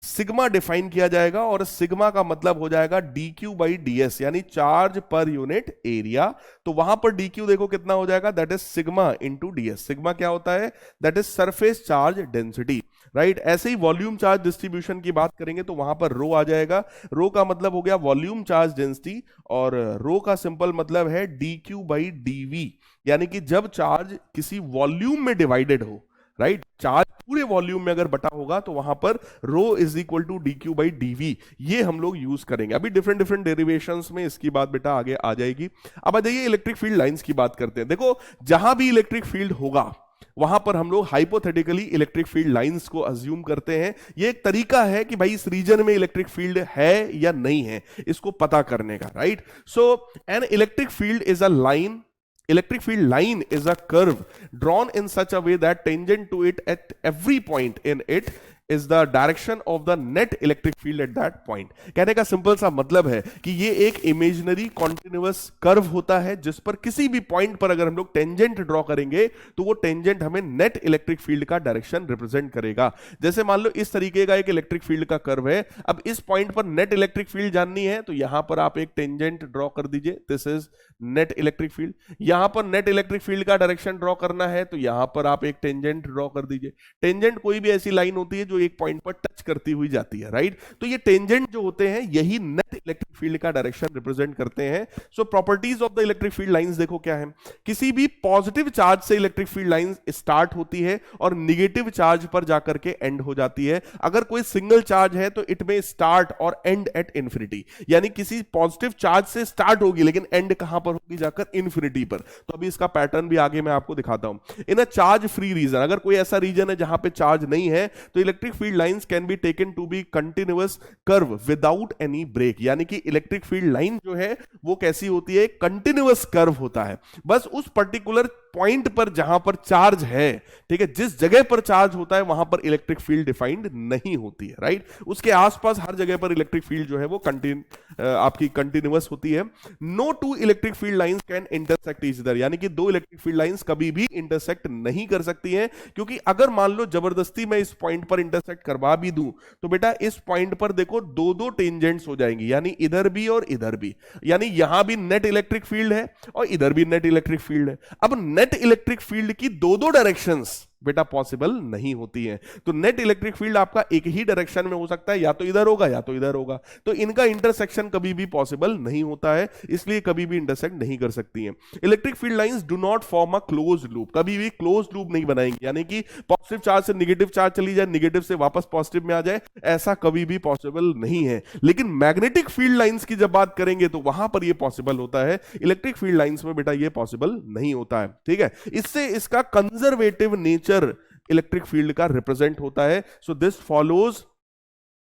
सिग्मा डिफाइन किया जाएगा, और सिग्मा का मतलब हो जाएगा dq बाई ds, यानी चार्ज पर यूनिट एरिया। तो वहां पर dq देखो कितना हो जाएगा? That is sigma into ds। Sigma क्या होता है? That is surface charge density, right. ऐसे ही वॉल्यूम चार्ज डिस्ट्रीब्यूशन की बात करेंगे तो वहां पर रो आ जाएगा। रो का मतलब हो गया वॉल्यूम चार्ज डेंसिटी, और रो का सिंपल मतलब है dq बाई dv, यानी कि जब चार्ज किसी वॉल्यूम में डिवाइडेड हो, राइट, चार्ज पूरे वॉल्यूम में अगर बटा होगा तो वहां पर rho is equal to D Q by D V, ये हम लोग यूज करेंगे। अभी डिफरेंट डिफरेंट डेरिवेशंस में इसकी बात बेटा आगे आ जाएगी। अब आ जाइए इलेक्ट्रिक फील्ड लाइंस की बात करते हैं। देखो जहां भी इलेक्ट्रिक फील्ड होगा वहां पर हम लोग हाइपोथेटिकली इलेक्ट्रिक फील्ड लाइंस को अज्यूम करते हैं। यह एक तरीका है कि भाई इस रीजन में इलेक्ट्रिक फील्ड है या नहीं है इसको पता करने का, right. So an electric field is a line, electric field line is a curve drawn in such a way that tangent to it at every point in it is the direction of the net electric field at that point। कहने का simple सा मतलब है कि ये एक imaginary continuous curve होता है जिस पर किसी भी पॉइंट पर अगर हम लोग टेंजेंट ड्रॉ करेंगे तो वो टेंजेंट हमें नेट इलेक्ट्रिक फील्ड का डायरेक्शन रिप्रेजेंट करेगा। जैसे मान लो इस तरीके का एक इलेक्ट्रिक फील्ड का कर्व है, अब इस पॉइंट पर नेट इलेक्ट्रिक फील्ड जाननी है तो यहां पर आप एक टेंजेंट ड्रॉ कर दीजिए, this is net electric field. यहां पर नेट इलेक्ट्रिक फील्ड का डायरेक्शन ड्रॉ करना है तो यहां पर आप एक टेंजेंट ड्रॉ कर दीजिए। टेंजेंट कोई भी ऐसी लाइन होती है जो एक पॉइंट पर टच करती हुई जाती है, राइट। तो ये टेंजेंट जो होते हैं यही नेट इलेक्ट्रिक फील्ड का डायरेक्शन रिप्रेजेंट करते हैं। So properties of the electric field lines देखो क्या है। किसी भी पॉजिटिव चार्ज से इलेक्ट्रिक फील्ड लाइन स्टार्ट होती है और निगेटिव चार्ज पर जाकर के एंड हो जाती है। अगर कोई सिंगल चार्ज है तो इट में स्टार्ट और एंड एट इंफिनिटी, यानी किसी पॉजिटिव चार्ज से स्टार्ट होगी लेकिन एंड कहां पर होगी, जाकर इंफिनिटी पर। तो अभी इसका पैटर्न भी आगे मैं आपको दिखाता हूं। इन अ चार्ज फ्री रीजन, अगर कोई ऐसा रीजन है जहां पे चार्ज नहीं है तो electric field lines can be taken to be continuous curve without any break, यानी कि इलेक्ट्रिक फील्ड लाइन जो है वो कैसी होती है, कंटिन्यूअस कर्व होता है। बस उस पर्टिकुलर पॉइंट पर जहां पर चार्ज है, ठीक है, जिस जगह पर चार्ज होता है वहां पर इलेक्ट्रिक फील्ड डिफाइंड नहीं होती है, राइट। उसके आसपास हर जगह पर इलेक्ट्रिक फील्ड जो है वो आपकी कंटिन्यूअस होती है। No two electric field lines can intersect each other, यानी कि दो इलेक्ट्रिक फील्ड लाइंस कभी भी इंटरसेक्ट नहीं कर सकती हैं, क्योंकि अगर मान लो जबरदस्ती मैं इस पॉइंट पर इंटरसेक्ट करवा भी दूं तो बेटा इस पॉइंट पर देखो दो दो टेंजेंट्स हो जाएंगी, यानी इधर भी और इधर भी, यानी यहां भी नेट इलेक्ट्रिक फील्ड है और इधर भी नेट इलेक्ट्रिक फील्ड है। अब नेट इलेक्ट्रिक फील्ड की दो दो डायरेक्शंस बेटा पॉसिबल नहीं होती है। तो नेट इलेक्ट्रिक फील्ड आपका एक ही डायरेक्शन में हो सकता है, या तो इधर होगा या तो इधर होगा, तो इनका इंटरसेक्शन कभी भी पॉसिबल नहीं होता है, इसलिए कभी भी इंटरसेक्ट नहीं कर सकती हैं। Electric field lines do not form a close loop, कभी भी क्लोज लूप नहीं बनाएंगे, यानी कि पॉजिटिव चार्ज से निगेटिव चार्ज चली जाए, निगेटिव से वापस पॉजिटिव में आ जाए, ऐसा कभी भी पॉसिबल नहीं है। लेकिन मैग्नेटिक फील्ड लाइंस की जब बात करेंगे तो वहां पर यह पॉसिबल होता है, इलेक्ट्रिक फील्ड लाइंस में बेटा यह पॉसिबल नहीं होता है, ठीक है। इससे इसका कंजर्वेटिव नेचर इलेक्ट्रिक फील्ड का रिप्रेजेंट होता है। So this follows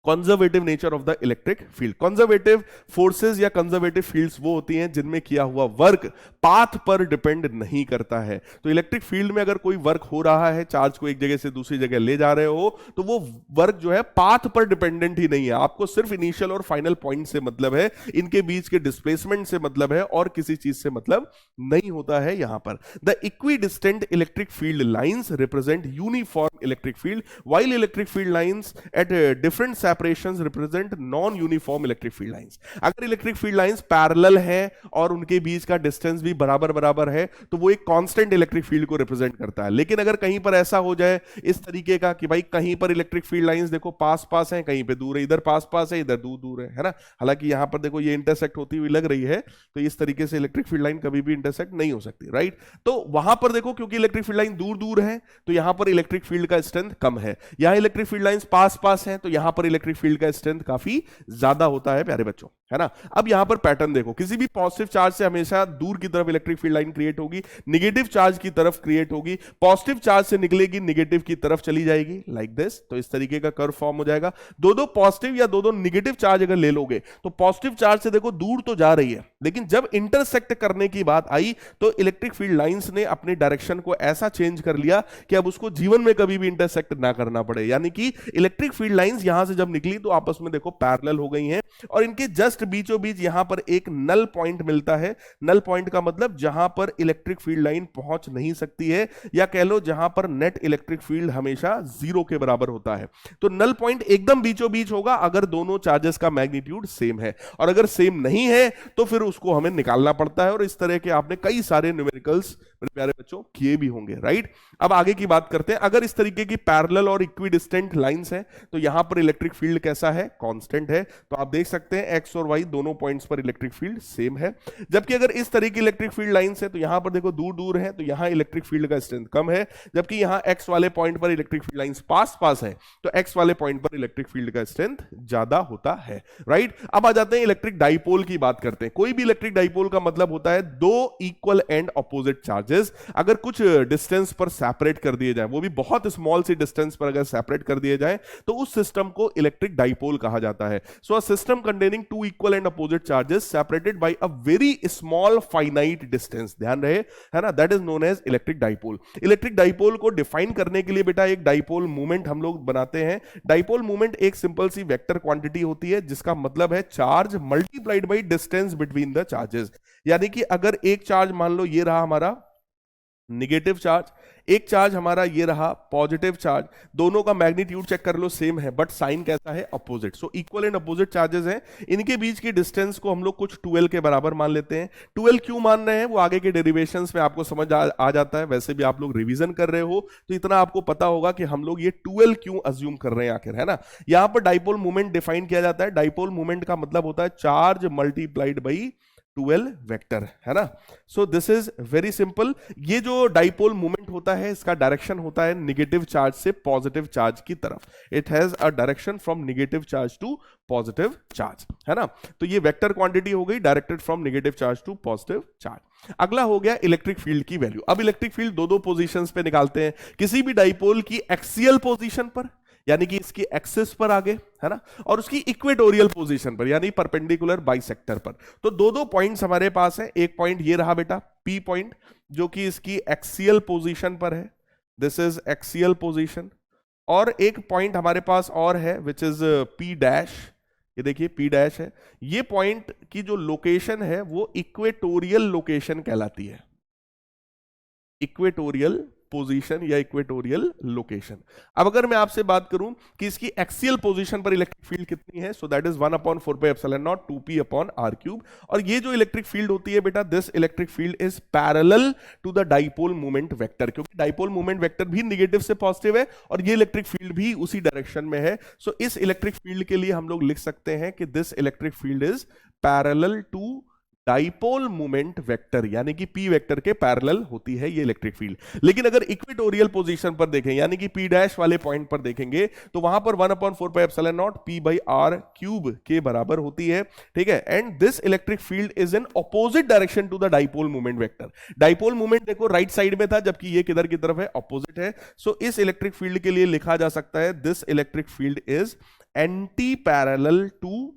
conservative nature of the electric field. Conservative forces या कंजर्वेटिव फील्ड्स वो होती हैं जिनमें किया हुआ वर्क पाथ पर डिपेंड नहीं करता है। तो इलेक्ट्रिक फील्ड में अगर कोई वर्क हो रहा है, चार्ज को एक जगह से दूसरी जगह ले जा रहे हो, तो वो वर्क जो है पाथ पर डिपेंडेंट ही नहीं है, आपको सिर्फ इनिशियल और फाइनल पॉइंट से मतलब है, इनके बीच के डिस्प्लेसमेंट से मतलब है, और किसी चीज से मतलब नहीं होता है। यहां पर the equidistant electric field lines represent uniform electric field, while electric field lines at different separations represent non uniform electric field lines. अगर इलेक्ट्रिक फील्ड लाइंस पैरेलल है और उनके बीच का डिस्टेंस भी बराबर बराबर है तो वो एक कांस्टेंट इलेक्ट्रिक फील्ड को रिप्रेजेंट करता है। लेकिन अगर कहीं पर ऐसा हो जाए इस तरीके का कि भाई कहीं पर इलेक्ट्रिक फील्ड लाइंस देखो पास पास हैं, कहीं पे दूर है, इधर पास पास है, इधर दूर दूर है ना, हालांकि यहां पर देखो ये इंटरसेक्ट होती हुई लग रही है, तो इस तरीके से इलेक्ट्रिक फील्ड लाइन कभी भी इंटरसेक्ट नहीं हो सकती, राइट। तो वहां पर देखो क्योंकि इलेक्ट्रिक फील्ड लाइन दूर दूर है तो यहां पर इलेक्ट्रिक फील्ड का स्ट्रेंथ कम है, यहां इलेक्ट्रिक फील्ड लाइंस पास पास है तो यहां पर इलेक्ट्रिक फील्ड का स्ट्रेंथ काफी ज्यादा होता है प्यारे बच्चों, है ना। अब यहां पर पैटर्न देखो, किसी भी पॉजिटिव चार्ज से हमेशा दूर की तरफ इलेक्ट्रिक फील्ड लाइन क्रिएट होगी, निगेटिव चार्ज की तरफ क्रिएट होगी, पॉजिटिव चार्ज से निकलेगी निगेटिव की तरफ चली जाएगी, लाइक दिस। तो इस तरीके का कर्व फॉर्म हो जाएगा। दो दो पॉजिटिव या दो दो निगेटिव चार्ज अगर ले लोगे तो पॉजिटिव चार्ज से देखो दूर तो जा रही है, लेकिन जब इंटरसेक्ट करने की बात आई तो इलेक्ट्रिक फील्ड लाइंस ने अपने डायरेक्शन को ऐसा चेंज कर लिया कि अब उसको जीवन में कभी भी इंटरसेक्ट ना करना पड़े, यानी कि इलेक्ट्रिक फील्ड लाइंस यहां से जब निकली तो आपस में देखो पैरेलल हो गई हैं और इनके जस्ट बीचों बीच यहां पर एक नल पॉइंट मिलता है। नल पॉइंट का मतलब जहां पर इलेक्ट्रिक फील्ड लाइन पहुंच नहीं सकती है, या कह लो जहां पर नेट इलेक्ट्रिक फील्ड हमेशा जीरो के बराबर होता है। तो नल पॉइंट एकदम बीचों बीच होगा अगर दोनों चार्जेस का मैग्नीट्यूड सेम है, और अगर सेम नहीं है तो फिर उसको हमें निकालना पड़ता है। और इस तरह के आपने कई सारे न्यूमेरिकल्स मेरे प्यारे बच्चों किए भी होंगे, राइट। अब आगे की बात करते हैं। अगर इस तरीके की पैरेलल और इक्विडिस्टेंट लाइंस है तो यहां पर इलेक्ट्रिक फील्ड कैसा है, कांस्टेंट है। तो आप देख सकते हैं एक्स और और वाई दोनों पॉइंट्स पर इलेक्ट्रिक फील्ड सेम है। जबकि अगर इस तरह की इलेक्ट्रिक फील्ड लाइंस है तो यहां पर देखो दूर दूर है, तो यहां इलेक्ट्रिक फील्ड का स्ट्रेंथ कम है, जबकि यहां एक्स वाले पॉइंट पर इलेक्ट्रिक फील्ड लाइंस पास पास है तो एक्स वाले पॉइंट पर इलेक्ट्रिक फील्ड का स्ट्रेंथ ज्यादा होता है, राइट। अब आ जाते हैं इलेक्ट्रिक डाइपोल की बात करते हैं। कोई भी इलेक्ट्रिक डाइपोल का मतलब होता है दो इक्वल एंड ऑपोजिट चार्जेस अगर कुछ डिस्टेंस पर सेपरेट कर दिए जाए, वो भी बहुत स्मॉल सी डिस्टेंस पर अगर सेपरेट कर दिए जाए तो उस सिस्टम को इलेक्ट्रिक डाइपोल कहा जाता है। So a system containing two equal and opposite charges separated by a very small finite distance, ध्यान रहे, है ना, that is known as electric dipole. Electric dipole को डिफाइन करने के लिए बेटा एक डाइपोल मोमेंट हम लोग बनाते हैं। डाइपोल मोमेंट एक सिंपल सी वेक्टर क्वांटिटी होती है जिसका मतलब है charge multiplied by distance between the charges. यानी कि अगर एक चार्ज मान लो ये रहा हमारा निगेटिव चार्ज, एक चार्ज हमारा ये रहा पॉजिटिव चार्ज, दोनों का मैग्नीट्यूड चेक कर लो सेम है बट साइन कैसा है, opposite. So equal and opposite charges हैं, इनके बीच की डिस्टेंस को हम लोग कुछ 12 के बराबर मान लेते हैं। 12 क्यों मान रहे हैं वो आगे के डेरिवेशंस में आपको समझ आ जाता है, वैसे भी आप लोग रिवीजन कर रहे हो तो इतना आपको पता होगा कि हम लोग ये 12 क्यों अज्यूम कर रहे हैं आखिर, है ना। यहां पर डाइपोल मोमेंट डिफाइन किया जाता है, डाइपोल मोमेंट का मतलब होता है चार्ज मल्टीप्लाइड बाई 12 वेक्टर, है ना। So this is very simple. ये जो डाइपोल मोमेंट होता है इसका डायरेक्शन होता है निगेटिव चार्ज से पॉजिटिव चार्ज की तरफ। It has a direction from negative charge to positive charge, है ना। तो ये वेक्टर क्वांटिटी हो गई directed from negative charge to positive charge. अगला हो गया इलेक्ट्रिक फील्ड की वैल्यू। अब इलेक्ट्रिक फील्ड दो पोजीशंस पे निकालते हैं, किसी भी डाइपोल की एक्सियल पोजीशन पर यानी कि इसकी एक्सिस पर आगे, है ना, और उसकी इक्वेटोरियल पोजीशन पर यानी परपेंडिकुलर बाइसेक्टर पर। तो दो दो पॉइंट्स हमारे पास है, एक पॉइंट ये रहा बेटा पी पॉइंट जो कि इसकी एक्सियल पोजीशन पर है, दिस इज एक्सियल पोजीशन, और एक पॉइंट हमारे पास और है विच इज पी डैश, ये देखिए पी डैश है। ये पॉइंट की जो लोकेशन है वो इक्वेटोरियल लोकेशन कहलाती है, इक्वेटोरियल पोजीशन या इक्वेटोरियल लोकेशन। अब अगर मैं आपसे बात करूं कि इसकी एक्सियल पोजीशन पर इलेक्ट्रिक फील्ड कितनी है, सो दैट इज 1/4πε0 2p/r³। और ये जो इलेक्ट्रिक फील्ड होती है बेटा, this electric field is parallel to the dipole moment vector, क्योंकि डाइपोल मोमेंट वेक्टर भी निगेटिव से पॉजिटिव है और ये इलेक्ट्रिक फील्ड भी उसी डायरेक्शन में है। सो इस इलेक्ट्रिक फील्ड के लिए हम लोग लिख सकते हैं कि this electric field is parallel to dipole moment vector, यानी कि पी वेक्टर के पैरेलल होती है ये इलेक्ट्रिक फील्ड। लेकिन अगर इक्वेटोरियल पोजीशन पर देखें यानी कि पी डैश वाले पॉइंट पर देखेंगे तो वहां पर 1/4πε0 p/r³ के बराबर होती है, ठीक है। And this electric field is in opposite direction to the dipole moment vector. Dipole moment देखो राइट साइड में था जबकि ये किधर की तरफ है, ऑपोजिट है। सो इस इलेक्ट्रिक फील्ड के लिए लिखा जा सकता है this electric field is anti parallel to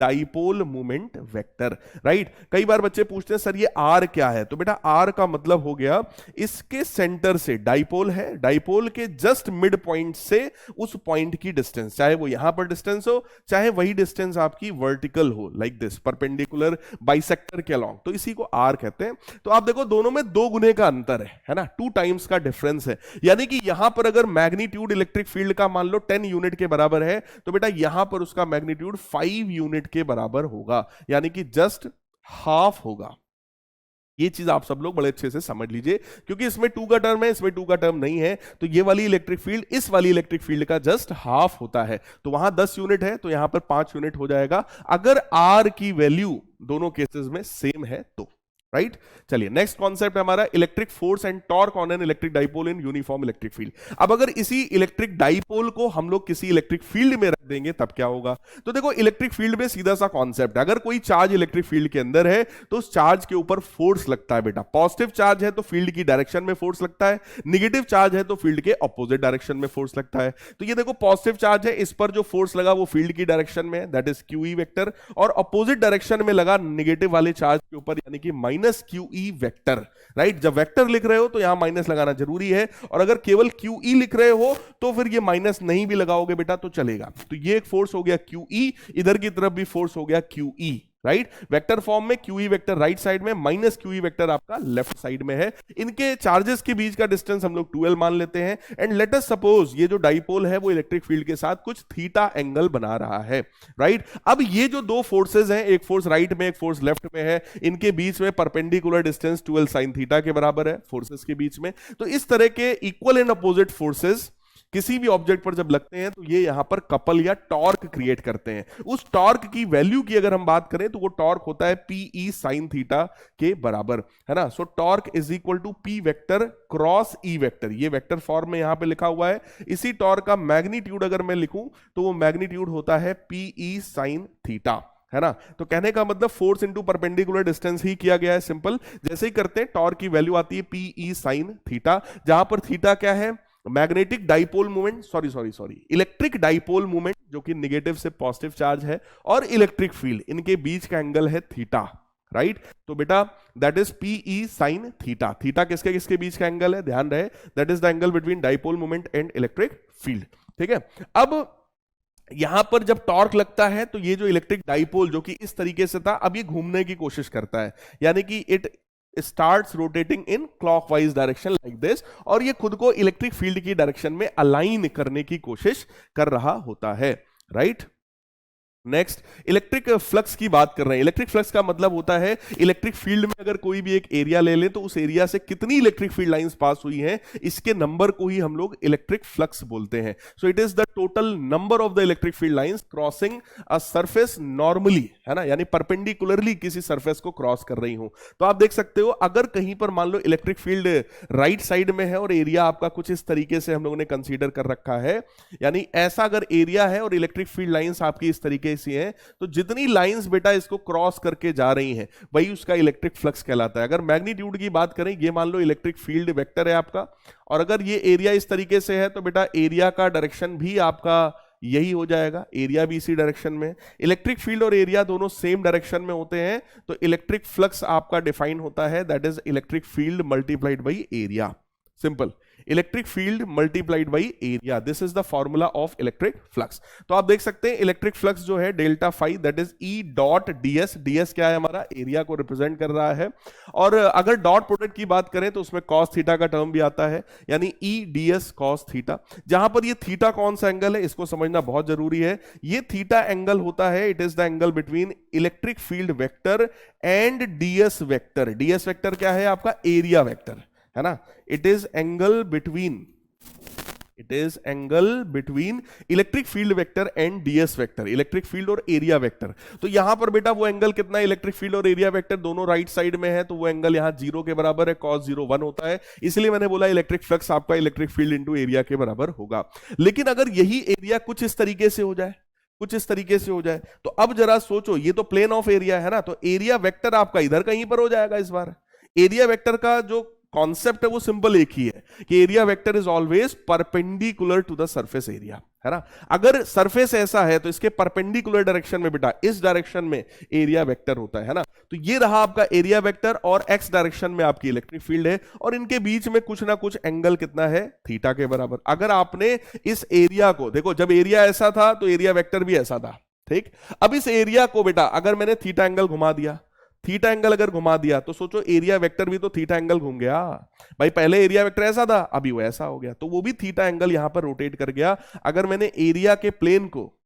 dipole moment vector, right. कई बार बच्चे पूछते हैं सर ये आर क्या है, तो बेटा आर का मतलब हो गया इसके सेंटर से, डाइपोल है, डाइपोल के जस्ट मिड पॉइंट से उस पॉइंट की डिस्टेंस, चाहे वो यहां पर डिस्टेंस हो चाहे वही डिस्टेंस आपकी वर्टिकल हो, लाइक दिस परपेंडिकुलर बाइसेक्टर के अलोंग, तो इसी को आर कहते हैं। तो आप देखो दोनों में 2 गुने का अंतर है ना, 2 टाइम्स का डिफरेंस है। यानी कि यहां पर अगर मैग्नीट्यूड इलेक्ट्रिक फील्ड का मान लो 10 यूनिट के बराबर है तो बेटा यहां पर उसका मैग्नीट्यूड 5 यूनिट के बराबर होगा, यानी कि जस्ट हाफ होगा। ये चीज आप सब लोग बड़े अच्छे से समझ लीजिए, क्योंकि इसमें 2 का टर्म है, इसमें 2 का टर्म नहीं है, तो ये वाली इलेक्ट्रिक फील्ड इस वाली इलेक्ट्रिक फील्ड का जस्ट हाफ होता है। तो वहां 10 यूनिट है तो यहां पर 5 यूनिट हो जाएगा अगर आर की वैल्यू दोनों केसेस में सेम है तो, राइट। चलिए नेक्स्ट कॉन्सेप्ट है हमारा electric force and torque on an electric dipole in uniform electric field. अब अगर इसी इलेक्ट्रिक डाइपोल को हम लोग किसी इलेक्ट्रिक फील्ड में रख देंगे तब क्या होगा, तो देखो इलेक्ट्रिक फील्ड में सीधा सा कॉन्सेप्ट है, अगर कोई चार्ज इलेक्ट्रिक फील्ड के अंदर है तो उस चार्ज के ऊपर फोर्स लगता है बेटा। पॉजिटिव चार्ज है तो फील्ड की डायरेक्शन में फोर्स लगता है, निगेटिव चार्ज है तो फील्ड के ऑपोजिट डायरेक्शन में फोर्स लगता है। तो ये देखो पॉजिटिव चार्ज है, इस पर जो फोर्स लगा वो फील्ड की डायरेक्शन में, दैट इज QE वेक्टर, और ऑपोजिट डायरेक्शन में लगा निगेटिव वाले चार्ज के ऊपर यानी कि -QE वेक्टर, राइट। जब वेक्टर लिख रहे हो तो यहां माइनस लगाना जरूरी है, और अगर केवल QE लिख रहे हो तो फिर ये माइनस नहीं भी लगाओगे बेटा तो चलेगा। तो ये एक फोर्स हो गया QE, इधर की तरफ भी फोर्स हो गया QE, राइट। वेक्टर फॉर्म में QE वेक्टर राइट साइड में, -QE वेक्टर आपका लेफ्ट साइड में है। इनके चार्जेस के बीच का डिस्टेंस हम लोग 12 मान लेते हैं। एंड लेट अस सपोज ये जो डाइपोल है वो इलेक्ट्रिक फील्ड के साथ कुछ थीटा एंगल बना रहा है, राइट। अब ये जो 2 फोर्सेज हैं, एक फोर्स राइट में एक फोर्स लेफ्ट में है, इनके बीच में परपेंडिकुलर डिस्टेंस 12 sin थीटा के बराबर है फोर्सेस के बीच में। तो इस तरह के इक्वल एंड अपोजिट फोर्सेस किसी भी ऑब्जेक्ट पर जब लगते हैं तो ये यहां पर कपल या टॉर्क क्रिएट करते हैं। उस टॉर्क की वैल्यू की अगर हम बात करें तो वो टॉर्क होता है पीई साइन थीटा के बराबर, है ना। So torque is equal to P vector cross E vector, ये वेक्टर फॉर्म में यहां पे लिखा हुआ है। इसी टॉर्क का मैग्नीट्यूड अगर मैं लिखूं तो वो मैग्नीट्यूड होता है पीई साइन थीटा, है ना। तो कहने का मतलब फोर्स इंटू परपेंडिकुलर डिस्टेंस ही किया गया है, सिंपल। जैसे ही करते हैं टॉर्क की वैल्यू आती है पीई साइन थीटा, जहां पर थीटा क्या है, magnetic dipole movement, sorry electric dipole movement जो कि नेगेटिव से पॉजिटिव चार्ज है, और इलेक्ट्रिक फील्ड, इनके बीच का एंगल है थीटा, राइट। तो बेटा that is PE sine theta. Theta किसके किसके बीच का एंगल है, ध्यान रहे, that is the angle between dipole movement and electric field, ठीक है। अब यहां पर जब टॉर्क लगता है तो ये जो इलेक्ट्रिक डाइपोल जो कि इस तरीके से था, अब ये घूमने की कोशिश करता है, यानी कि it starts rotating in clockwise direction like this, और ये खुद को इलेक्ट्रिक फील्ड की डायरेक्शन में अलाइन करने की कोशिश कर रहा होता है, राइट। नेक्स्ट इलेक्ट्रिक फ्लक्स की बात कर रहे हैं। इलेक्ट्रिक फ्लक्स का मतलब होता है इलेक्ट्रिक फील्ड में अगर कोई भी एक एरिया ले लें तो उस एरिया से कितनी इलेक्ट्रिक फील्ड लाइंस पास हुई हैं, इसके नंबर को ही हम लोग इलेक्ट्रिक फ्लक्स बोलते हैं। सो it is the total number of the electric field lines crossing a surface normally, है ना, यानी परपेंडिकुलरली किसी सरफेस को क्रॉस कर रही हूं। तो आप देख सकते हो अगर कहीं पर मान लो इलेक्ट्रिक फील्ड राइट साइड में है और एरिया आपका कुछ इस तरीके से हम लोगों ने कंसीडर कर रखा है, यानी ऐसा अगर एरिया है और इलेक्ट्रिक फील्ड लाइंस आपकी इस तरीके से हैं, तो जितनी लाइंस बेटा इसको क्रॉस करके जा रही हैं वही उसका इलेक्ट्रिक फ्लक्स कहलाता है। अगर मैग्नीट्यूड की बात करें, ये मान लो इलेक्ट्रिक फील्ड वेक्टर है आपका, और अगर ये एरिया इस तरीके से है तो बेटा एरिया का डायरेक्शन भी आपका यही हो जाएगा, एरिया भी इसी डायरेक्शन में। इलेक्ट्रिक फील्ड और एरिया दोनों सेम डायरेक्शन में होते हैं तो इलेक्ट्रिक फ्लक्स आपका डिफाइन होता है, that is electric field multiplied by area, simple. Electric field multiplied by area, this is the formula of electric flux. तो आप देख सकते हैं इलेक्ट्रिक फ्लक्स जो है delta phi, that is E dot DS. DS क्या है हमारा, एरिया को रिप्रेजेंट कर रहा है। और अगर डॉट प्रोडक्ट की बात करें तो उसमें कॉस थीटा का टर्म भी आता है, यानी ई डीएस कॉस थीटा। जहां पर ये थीटा कौन सा एंगल है इसको समझना बहुत जरूरी है। ये थीटा एंगल होता है, it is the angle between electric field vector and DS vector. DS vector क्या है आपका, एरिया वेक्टर, है ना। It is angle between electric field vector and DS vector, electric field और एरिया वेक्टर। तो यहां पर बेटा वो एंगल कितना है, इलेक्ट्रिक फील्ड और एरिया वेक्टर दोनों राइट साइड में है, तो वो एंगल यहां 0 के बराबर है, cos 0 1 होता है। इसलिए मैंने बोला इलेक्ट्रिक फ्लक्स आपका इलेक्ट्रिक फील्ड इंटू एरिया के बराबर होगा। लेकिन अगर यही एरिया कुछ इस तरीके से हो जाए, तो अब जरा सोचो, ये तो प्लेन ऑफ एरिया है ना, तो एरिया वेक्टर आपका इधर कहीं पर हो जाएगा। इस बार एरिया वेक्टर का जो कॉन्सेप्ट है वो सिंपल एक ही है कि area vector is always perpendicular to the surface area, है ना। अगर सरफेस ऐसा है तो इसके परपेंडिकुलर डायरेक्शन में बेटा इस डायरेक्शन में एरिया वेक्टर होता है ना। तो ये रहा आपका एरिया वेक्टर, और एक्स डायरेक्शन में आपकी इलेक्ट्रिक फील्ड है, और इनके बीच में कुछ ना कुछ एंगल कितना है, थीटा के बराबर। अगर आपने इस एरिया को देखो, जब एरिया ऐसा था तो एरिया वेक्टर भी ऐसा था, ठीक। अब इस एरिया को बेटा अगर मैंने थीटा एंगल घुमा दिया, थीटा एंगल अगर घुमा दिया तो सोचो एरिया वेक्टर भी तो थीटा एंगल घूम गया भाई। पहले एरिया वेक्टर ऐसा था, अभी वो ऐसा हो गया, तो वो भी थीटा एंगल यहां पर रोटेट कर गया। अगर मैंने एरिया के प्लेन को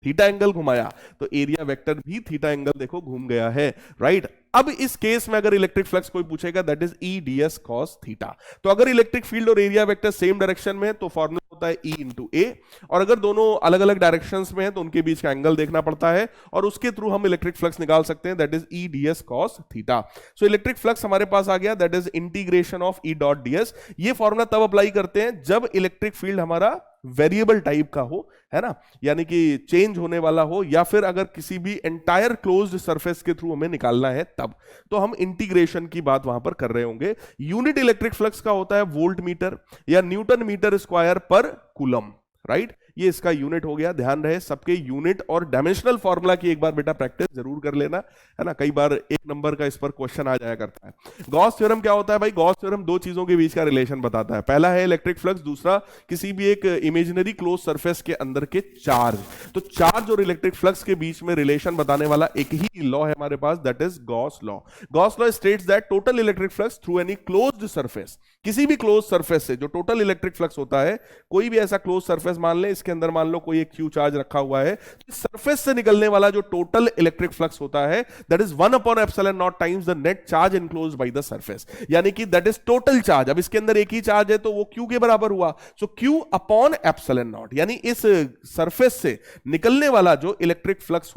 थीटा एंगल घुमाया तो एरिया वेक्टर भी थीटा एंगल देखो घूम गया है, राइट। अब इस केस में अगर इलेक्ट्रिक फ्लक्स कोई पूछेगा, that is E DS cos theta. तो अगर इलेक्ट्रिक फील्ड और एरिया वेक्टर सेम डायरेक्शन में है तो फॉर्मूला होता है ई इंटू ए, और अगर दोनों अलग अलग डायरेक्शंस में है तो उनके बीच का एंगल देखना पड़ता है, और उसके थ्रू हम इलेक्ट्रिक फ्लक्स निकाल सकते हैं, that is E DS cos theta. So electric flux हमारे पास आ गया, that is integration of E dot DS. ये फॉर्मूला तब अप्लाई करते हैं जब इलेक्ट्रिक फील्ड हमारा वेरिएबल टाइप का हो, है ना, यानी कि चेंज होने वाला हो, या फिर अगर किसी भी एंटायर क्लोज्ड सरफेस के थ्रू हमें निकालना है तब, तो हम इंटीग्रेशन की बात वहां पर कर रहे होंगे। यूनिट इलेक्ट्रिक फ्लक्स का होता है वोल्ट मीटर या न्यूटन मीटर स्क्वायर पर कूलम, राइट। ये इसका यूनिट हो गया। ध्यान रहे सबके यूनिट और डायमेंशनल फार्मूला की एक बार बेटा प्रैक्टिस जरूर कर लेना, है ना। कई बार एक नंबर का इस पर क्वेश्चन आ जाया करता है। गॉस थ्योरम क्या होता है भाई, गॉस थ्योरम दो चीजों के बीच का रिलेशन बताता है। पहला है इलेक्ट्रिक फ्लक्स, दूसरा किसी भी एक इमेजिनरी क्लोज सरफेस के अंदर के चार्ज। तो चार्ज और इलेक्ट्रिक फ्लक्स के बीच में रिलेशन बताने वाला एक ही लॉ है हमारे पास, that is Gauss law. Gauss law states that total electric flux through any closed surface, किसी भी क्लोज सरफेस से जो टोटल इलेक्ट्रिक फ्लक्स होता है, कोई भी ऐसा क्लोज सरफेस सरफेस मान लें, इसके अंदर मान लो कोई एक क्यू चार्ज रखा हुआ है, सरफेस से निकलने वाला जो टोटल इलेक्ट्रिक फ्लक्स होता है that is 1/ε0 times the net charge enclosed by the surface, यानी कि दैट इज टोटल चार्ज। अब इसके अंदर एक ही चार्ज है तो वो क्यू के बराबर हुआ, सो Q/ε0, यानी इस सरफेस से निकलने वाला जो इलेक्ट्रिक फ्लक्स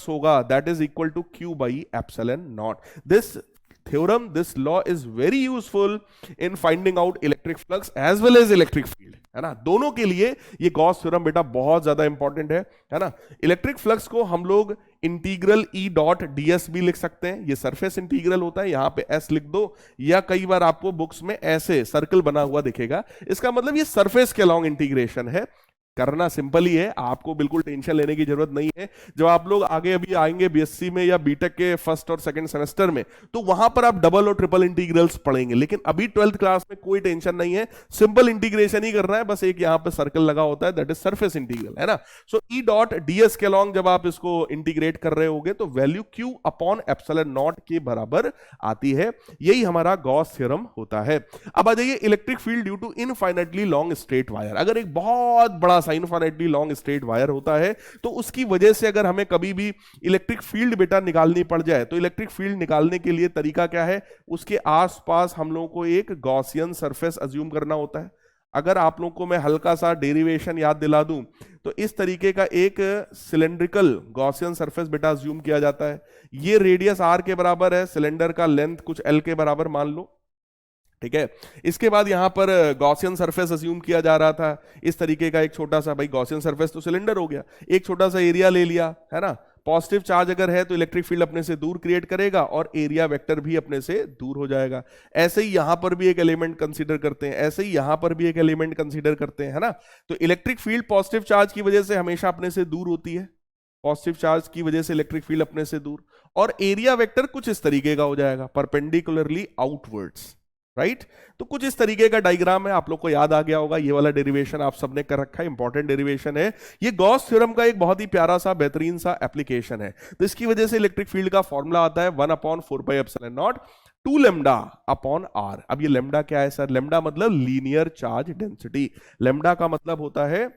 होगा that is equal to Q/ε0। This theorem, this law is very useful in finding out electric flux as well as electric field, है ना। दोनों के लिए ये गॉस थ्योरम बेटा बहुत ज्यादा इंपॉर्टेंट है ना। इलेक्ट्रिक फ्लक्स को हम लोग इंटीग्रल E.ds भी लिख सकते हैं, ये सरफेस इंटीग्रल होता है, यहां पे S लिख दो, या कई बार आपको बुक्स में ऐसे सर्कल बना हुआ दिखेगा, इसका मतलब ये सरफेस के अलॉन्ग इंटीग्रेशन है। करना सिंपल ही है, आपको बिल्कुल टेंशन लेने की जरूरत नहीं है। जब आप लोग आगे अभी आएंगे बीएससी में या बीटेक के फर्स्ट और सेकंड सेमेस्टर में, तो वहां पर आप डबल और ट्रिपल इंटीग्रल्स पढ़ेंगे, लेकिन अभी 12th क्लास में कोई टेंशन नहीं है, सिंपल इंटीग्रेशन ही करना है, बस एक यहां पे सर्कल लगा होता है दैट इज सरफेस इंटीग्रल, है ना। सो E.ds के अलॉन्ग जब आप इसको इंटीग्रेट कर रहे होगे तो वैल्यू Q/ε0 के बराबर आती है, यही हमारा गॉस थ्योरम होता है। अब आ जाइए electric field due to infinitely long straight wire. अगर एक बहुत बड़ा इनफाइनाइटली लॉन्ग स्ट्रेट वायर होता है तो उसकी वजह से अगर हमें कभी भी इलेक्ट्रिक फील्ड बेटा निकालनी पड़ जाए, तो इलेक्ट्रिक फील्ड निकालने के लिए तरीका क्या है, उसके आसपास हम लोगों को एक गॉसियन सरफेस अज्यूम करना होता है। अगर आप लोगों को मैं हल्का सा डेरिवेशन याद दिला दूं तो इस तरीके का एक सिलेंड्रिकल गॉसियन सरफेस बेटा अज्यूम किया जाता है। ये रेडियस r के बराबर है, सिलेंडर का लेंथ कुछ l के बराबर मान लो, ठीक है। इसके बाद यहां पर गॉसियन सरफेस अज्यूम किया जा रहा था, इस तरीके का एक छोटा सा, भाई गॉसियन सरफेस तो सिलेंडर हो गया, एक छोटा सा एरिया ले लिया, है ना। पॉजिटिव चार्ज अगर है तो इलेक्ट्रिक फील्ड अपने से दूर क्रिएट करेगा और एरिया वेक्टर भी अपने से दूर हो जाएगा। ऐसे ही यहां पर भी एक एलिमेंट कंसीडर करते हैं, ऐसे ही यहां पर भी एक एलिमेंट कंसीडर करते हैं, है ना। तो इलेक्ट्रिक फील्ड पॉजिटिव चार्ज की वजह से हमेशा अपने से दूर होती है, पॉजिटिव चार्ज की वजह से इलेक्ट्रिक फील्ड अपने से दूर, और एरिया वेक्टर कुछ इस तरीके का हो जाएगा, परपेंडिकुलरली आउटवर्ड्स, राइट। तो कुछ इस तरीके का डायग्राम है, आप लोग को याद आ गया होगा, ये वाला डेरिवेशन आप सबने कर रखा है, इंपॉर्टेंट डेरिवेशन है। ये गॉस थ्योरम का एक बहुत ही प्यारा सा बेहतरीन सा एप्लीकेशन है। तो इसकी वजह से इलेक्ट्रिक फील्ड का फॉर्मूला आता है 1/4πε0 2 λ/r। अब ये लेमडा क्या है सर? लेमडा मतलब लीनियर चार्ज डेंसिटी, लेमडा का मतलब होता है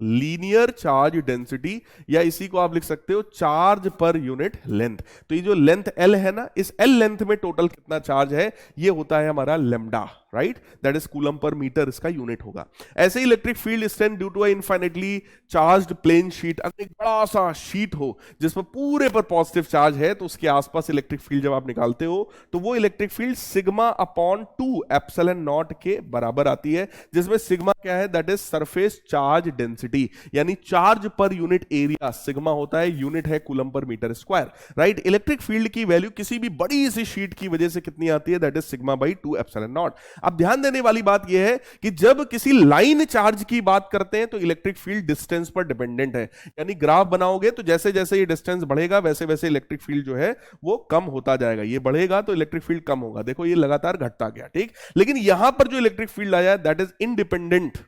लीनियर चार्ज डेंसिटी, या इसी को आप लिख सकते हो चार्ज पर यूनिट लेंथ। तो ये जो लेंथ L है ना, इस L लेंथ में टोटल कितना चार्ज है, ये होता है हमारा lambda, right, that is coulomb per metre, इसका यूनिट होगा। ऐसे ही electric field strength due to a infinitely charged plane sheet, अगर एक बड़ा सा शीट हो जिसमें पूरे पर पॉजिटिव चार्ज है, तो उसके आसपास इलेक्ट्रिक फील्ड जब आप निकालते हो तो वो इलेक्ट्रिक फील्ड σ/2ε0 के बराबर आती है, जिसमें सिग्मा क्या है, that is surface charge density, यानी charge per unit area sigma होता है, यूनिट है coulomb per metre square, right. Electric field की वैल्यू किसी भी बड़ी सी शीट की वजह से कितनी आती है, दैट इज σ/2ε0। अब ध्यान देने वाली बात यह है कि जब किसी लाइन चार्ज की बात करते हैं तो इलेक्ट्रिक फील्ड डिस्टेंस पर डिपेंडेंट है, यानी ग्राफ बनाओगे तो जैसे जैसे ये डिस्टेंस बढ़ेगा वैसे वैसे इलेक्ट्रिक फील्ड जो है वो कम होता जाएगा, ये बढ़ेगा तो इलेक्ट्रिक फील्ड कम होगा, देखो ये लगातार घटता गया, ठीक। लेकिन यहां पर जो इलेक्ट्रिक फील्ड आया है that is independent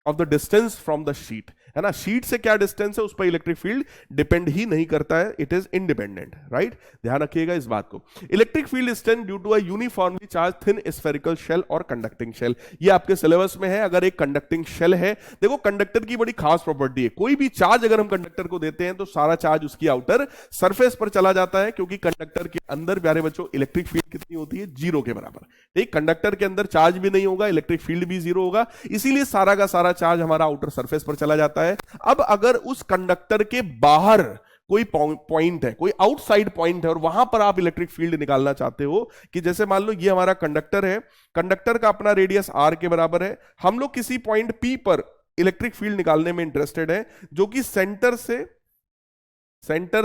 of the distance from the sheet, है ना। शीट से क्या डिस्टेंस है उस पर इलेक्ट्रिक फील्ड डिपेंड ही नहीं करता है, इट इज इंडिपेंडेंट, राइट। ध्यान रखिएगा इस बात को। Electric field strength due to a uniformly charge thin spherical shell और कंडक्टिंग शेल, ये आपके सिलेबस में है। अगर एक कंडक्टिंग शेल है, देखो कंडक्टर की बड़ी खास प्रॉपर्टी है, कोई भी चार्ज अगर हम कंडक्टर को देते हैं तो सारा चार्ज उसकी आउटर सरफेस पर चला जाता है, क्योंकि कंडक्टर के अंदर प्यारे बच्चों इलेक्ट्रिक फील्ड कितनी होती है, 0 के बराबर, ठीक। कंडक्टर के अंदर चार्ज भी नहीं होगा, इलेक्ट्रिक फील्ड भी 0 होगा, इसीलिए सारा का सारा चार्ज हमारा आउटर सरफेस पर चला जाता है। अब अगर उस कंडक्टर के बाहर कोई पॉइंट है, कोई आउटसाइड पॉइंट है, और वहां पर आप इलेक्ट्रिक फील्ड निकालना चाहते हो, कि जैसे मान लो ये हमारा कंडक्टर है, कंडक्टर का अपना रेडियस r के बराबर है, हम लोग किसी पॉइंट P पर इलेक्ट्रिक फील्ड निकालने में इंटरेस्टेड है, जो कि सेंटर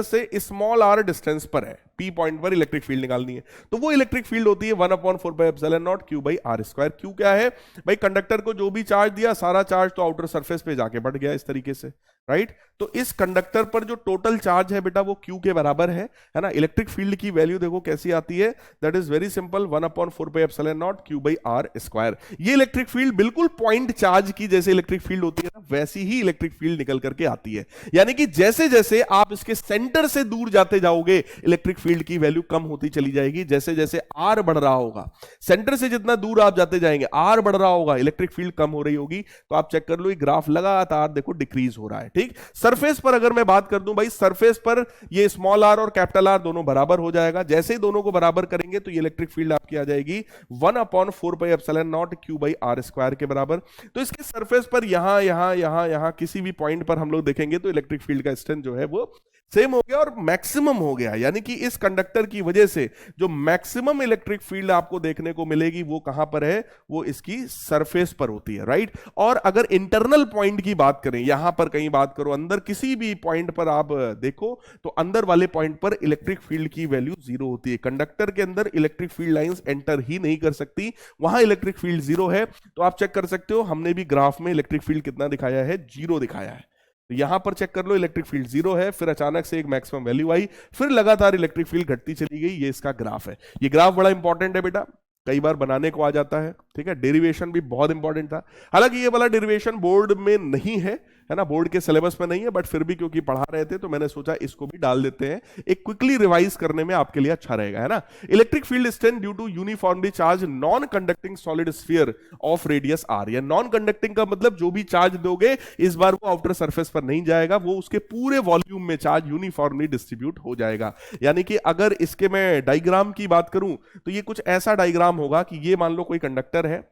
से स्मॉल r डिस्टेंस पर है, P पॉइंट पर इलेक्ट्रिक फील्ड निकालनी है, तो वो इलेक्ट्रिक फील्ड होती है 1/4πε0 Q/r²। Q क्या है भाई, कंडक्टर को जो भी चार्ज दिया सारा चार्ज तो आउटर सरफेस पे जाके बढ़ गया इस तरीके से, राइट। तो इस कंडक्टर पर जो टोटल चार्ज है बेटा वो Q के बराबर है ना। इलेक्ट्रिक फील्ड की वैल्यू देखो कैसी आती है, that is very simple, 1/4πε0 Q/r²। ये इलेक्ट्रिक फील्ड बिल्कुल पॉइंट चार्ज की जैसे इलेक्ट्रिक फील्ड होती है ना, वैसी ही इलेक्ट्रिक फील्ड निकल करके आती है। यानी कि जैसे जैसे आप इसके सेंटर से दूर जाते जाओगे इलेक्ट्रिक फील्ड की वैल्यू कम होती चली जाएगी। जैसे जैसे आर बढ़ रहा होगा, सेंटर से जितना दूर आप जाते जाएंगे आर बढ़ रहा होगा, इलेक्ट्रिक फील्ड कम हो रही होगी। तो आप चेक कर लो, ये ग्राफ लगातार देखो डिक्रीज हो रहा है। ठीक, सरफेस पर अगर मैं बात कर दूं भाई, सरफेस पर ये स्मॉल आर और कैपिटल आर दोनों बराबर हो जाएगा। जैसे ही दोनों को बराबर करेंगे तो ये इलेक्ट्रिक फील्ड आपकी आ जाएगी 1/4πε0 Q/r² के बराबर। तो इसके सरफेस पर यहां यहां यहां यहां किसी भी पॉइंट पर हम लोग देखेंगे तो इलेक्ट्रिक फील्ड का स्ट्रेंथ जो है वो सेम हो गया और मैक्सिमम हो गया। यानी कि इस कंडक्टर की वजह से जो मैक्सिमम इलेक्ट्रिक फील्ड आपको देखने को मिलेगी वो कहां पर है, वो इसकी सरफेस पर होती है, राइट। और अगर इंटरनल पॉइंट की बात करें, यहां पर कहीं बात करो, अंदर किसी भी पॉइंट पर आप देखो तो अंदर वाले पॉइंट पर इलेक्ट्रिक फील्ड की वैल्यू 0 होती है। कंडक्टर के अंदर इलेक्ट्रिक फील्ड लाइंस एंटर ही नहीं कर सकती, वहां इलेक्ट्रिक फील्ड 0 है। तो आप चेक कर सकते हो, हमने भी ग्राफ में इलेक्ट्रिक फील्ड कितना दिखाया है, 0 दिखाया है। तो यहां पर चेक कर लो, इलेक्ट्रिक फील्ड 0 है, फिर अचानक से एक मैक्सिमम वैल्यू आई, फिर लगातार इलेक्ट्रिक फील्ड घटती चली गई। ये इसका ग्राफ है। ये ग्राफ बड़ा इंपॉर्टेंट है बेटा, कई बार बनाने को आ जाता है। ठीक है, डेरिवेशन भी बहुत इंपॉर्टेंट था। हालांकि ये वाला डेरिवेशन बोर्ड में नहीं है, है ना, बोर्ड के सिलेबस में नहीं है, बट फिर भी क्योंकि पढ़ा रहे थे तो मैंने सोचा इसको भी डाल देते हैं, एक क्विकली रिवाइज करने में आपके लिए अच्छा रहेगा, है ना। Electric field strength due to uniformly charge non conducting solid sphere of radius R. या नॉन कंडक्टिंग का मतलब जो भी चार्ज दोगे इस बार वो आउटर सरफेस पर नहीं जाएगा, वो उसके पूरे वॉल्यूम में चार्ज यूनिफॉर्मली डिस्ट्रीब्यूट हो जाएगा। यानी कि अगर इसके मैं डायग्राम की बात करूं तो ये कुछ ऐसा डायग्राम होगा कि ये मान लो कोई कंडक्टर है,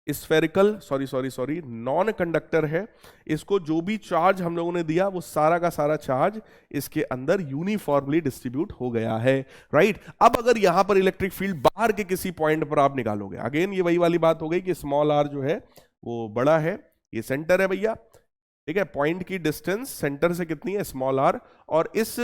स्फेरिकल सॉरी नॉन कंडक्टर है, इसको जो भी चार्ज हम लोगों ने दिया वो सारा का सारा चार्ज इसके अंदर यूनिफॉर्मली डिस्ट्रीब्यूट हो गया है, राइट। अब अगर यहां पर इलेक्ट्रिक फील्ड बाहर के किसी पॉइंट पर आप निकालोगे, अगेन ये वही वाली बात हो गई कि स्मॉल आर जो है वो बड़ा है, ये सेंटर है भैया, ठीक है। पॉइंट की डिस्टेंस सेंटर से कितनी है, स्मॉल आर, और इस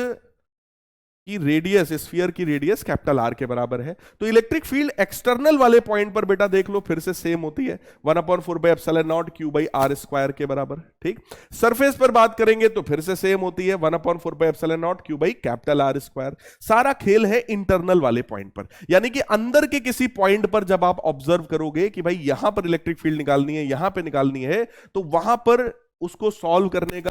की रेडियस, स्फीयर की रेडियस कैपिटल आर के बराबर है। तो इलेक्ट्रिक फील्ड एक्सटर्नल वाले पॉइंट पर बेटा देख लो फिर से सेम होती है, 1/4πε0 Q/r² के बराबर। ठीक, सरफेस पर बात करेंगे तो फिर से सेम होती है, 1/4πε0 Q/R²। सारा खेल है इंटरनल वाले पॉइंट पर। यानी कि अंदर के किसी पॉइंट पर जब आप ऑब्जर्व करोगे कि भाई यहां पर इलेक्ट्रिक फील्ड निकालनी है, यहां पर निकालनी है, तो वहां पर उसको सॉल्व करने का,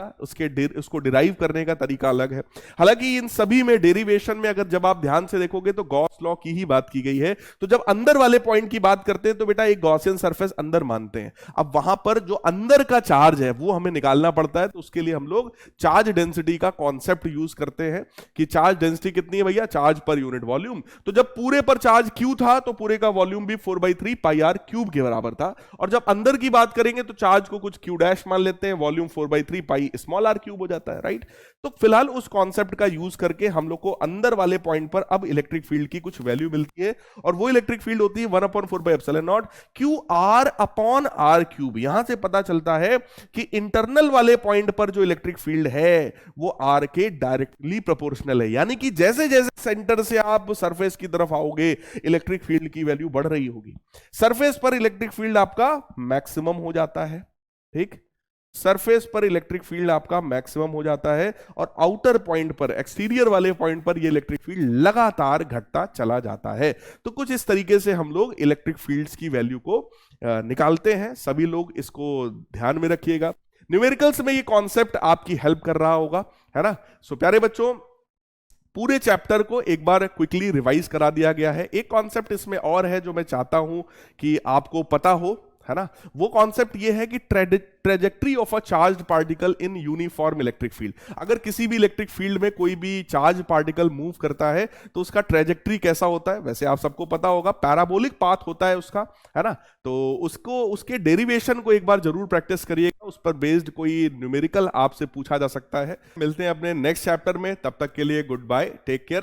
उसको डिराइव करने का तरीका अलग है। हालांकि इन सभी में डेरिवेशन में अगर जब आप ध्यान से देखोगे तो गॉस लॉ की ही बात की गई है। तो जब अंदर वाले पॉइंट की बात करते हैं तो बेटा एक गॉसियन सरफेस अंदर मानते हैं। अब वहां पर जो अंदर का चार्ज है वो हमें निकालना पड़ता है, तो उसके लिए हम लोग चार्ज डेंसिटी का कॉन्सेप्ट यूज करते हैं कि चार्ज डेंसिटी कितनी है भैया, चार्ज पर यूनिट वॉल्यूम। तो जब पूरे पर चार्ज Q था तो पूरे का वॉल्यूम भी 4/3πr³ के बराबर था। और जब अंदर की बात करेंगे तो चार्ज को कुछ Q' मान लेते हैं, वॉल्यूम 4/3πr³ हो जाता है, राइट। तो फिलहाल उस कॉन्सेप्ट का यूज करके हम लोग को अंदर वाले पॉइंट पर अब इलेक्ट्रिक फील्ड की कुछ वैल्यू मिलती है, और वो इलेक्ट्रिक फील्ड होती है 1/4πε0 Qr/r³। यहां से पता चलता है कि इंटरनल वाले पॉइंट पर जो इलेक्ट्रिक फील्ड है वो आर के डायरेक्टली प्रोपोर्शनल है। यानी कि जैसे जैसे सेंटर से आप सरफेस की तरफ आओगे इलेक्ट्रिक फील्ड की वैल्यू बढ़ रही होगी। सरफेस पर इलेक्ट्रिक फील्ड आपका मैक्सिमम हो जाता है, ठीक, सरफेस पर इलेक्ट्रिक फील्ड आपका मैक्सिमम हो जाता है, और आउटर पॉइंट पर, एक्सटीरियर वाले पॉइंट पर ये इलेक्ट्रिक फील्ड लगातार घटता चला जाता है। तो कुछ इस तरीके से हम लोग इलेक्ट्रिक फील्ड्स की वैल्यू को निकालते हैं। सभी लोग इसको ध्यान में रखिएगा, न्यूमेरिकल्स में ये कॉन्सेप्ट आपकी हेल्प कर रहा होगा, है ना। सो प्यारे बच्चों, पूरे चैप्टर को एक बार क्विकली रिवाइज करा दिया गया है। एक कॉन्सेप्ट इसमें और है जो मैं चाहता हूं कि आपको पता हो, है ना। वो कॉन्सेप्ट ये है कि trajectory of a charged particle in uniform electric field. अगर किसी भी इलेक्ट्रिक फील्ड में कोई भी चार्ज पार्टिकल मूव करता है तो उसका ट्रेजेक्ट्री कैसा होता है, वैसे आप सबको पता होगा, पैराबोलिक पाथ होता है उसका, है ना। तो उसको, उसके डेरिवेशन को एक बार जरूर प्रैक्टिस करिएगा, उस पर बेस्ड कोई न्यूमेरिकल आपसे पूछा जा सकता है। मिलते हैं अपने नेक्स्ट चैप्टर में, तब तक के लिए गुड बाय, टेक केयर।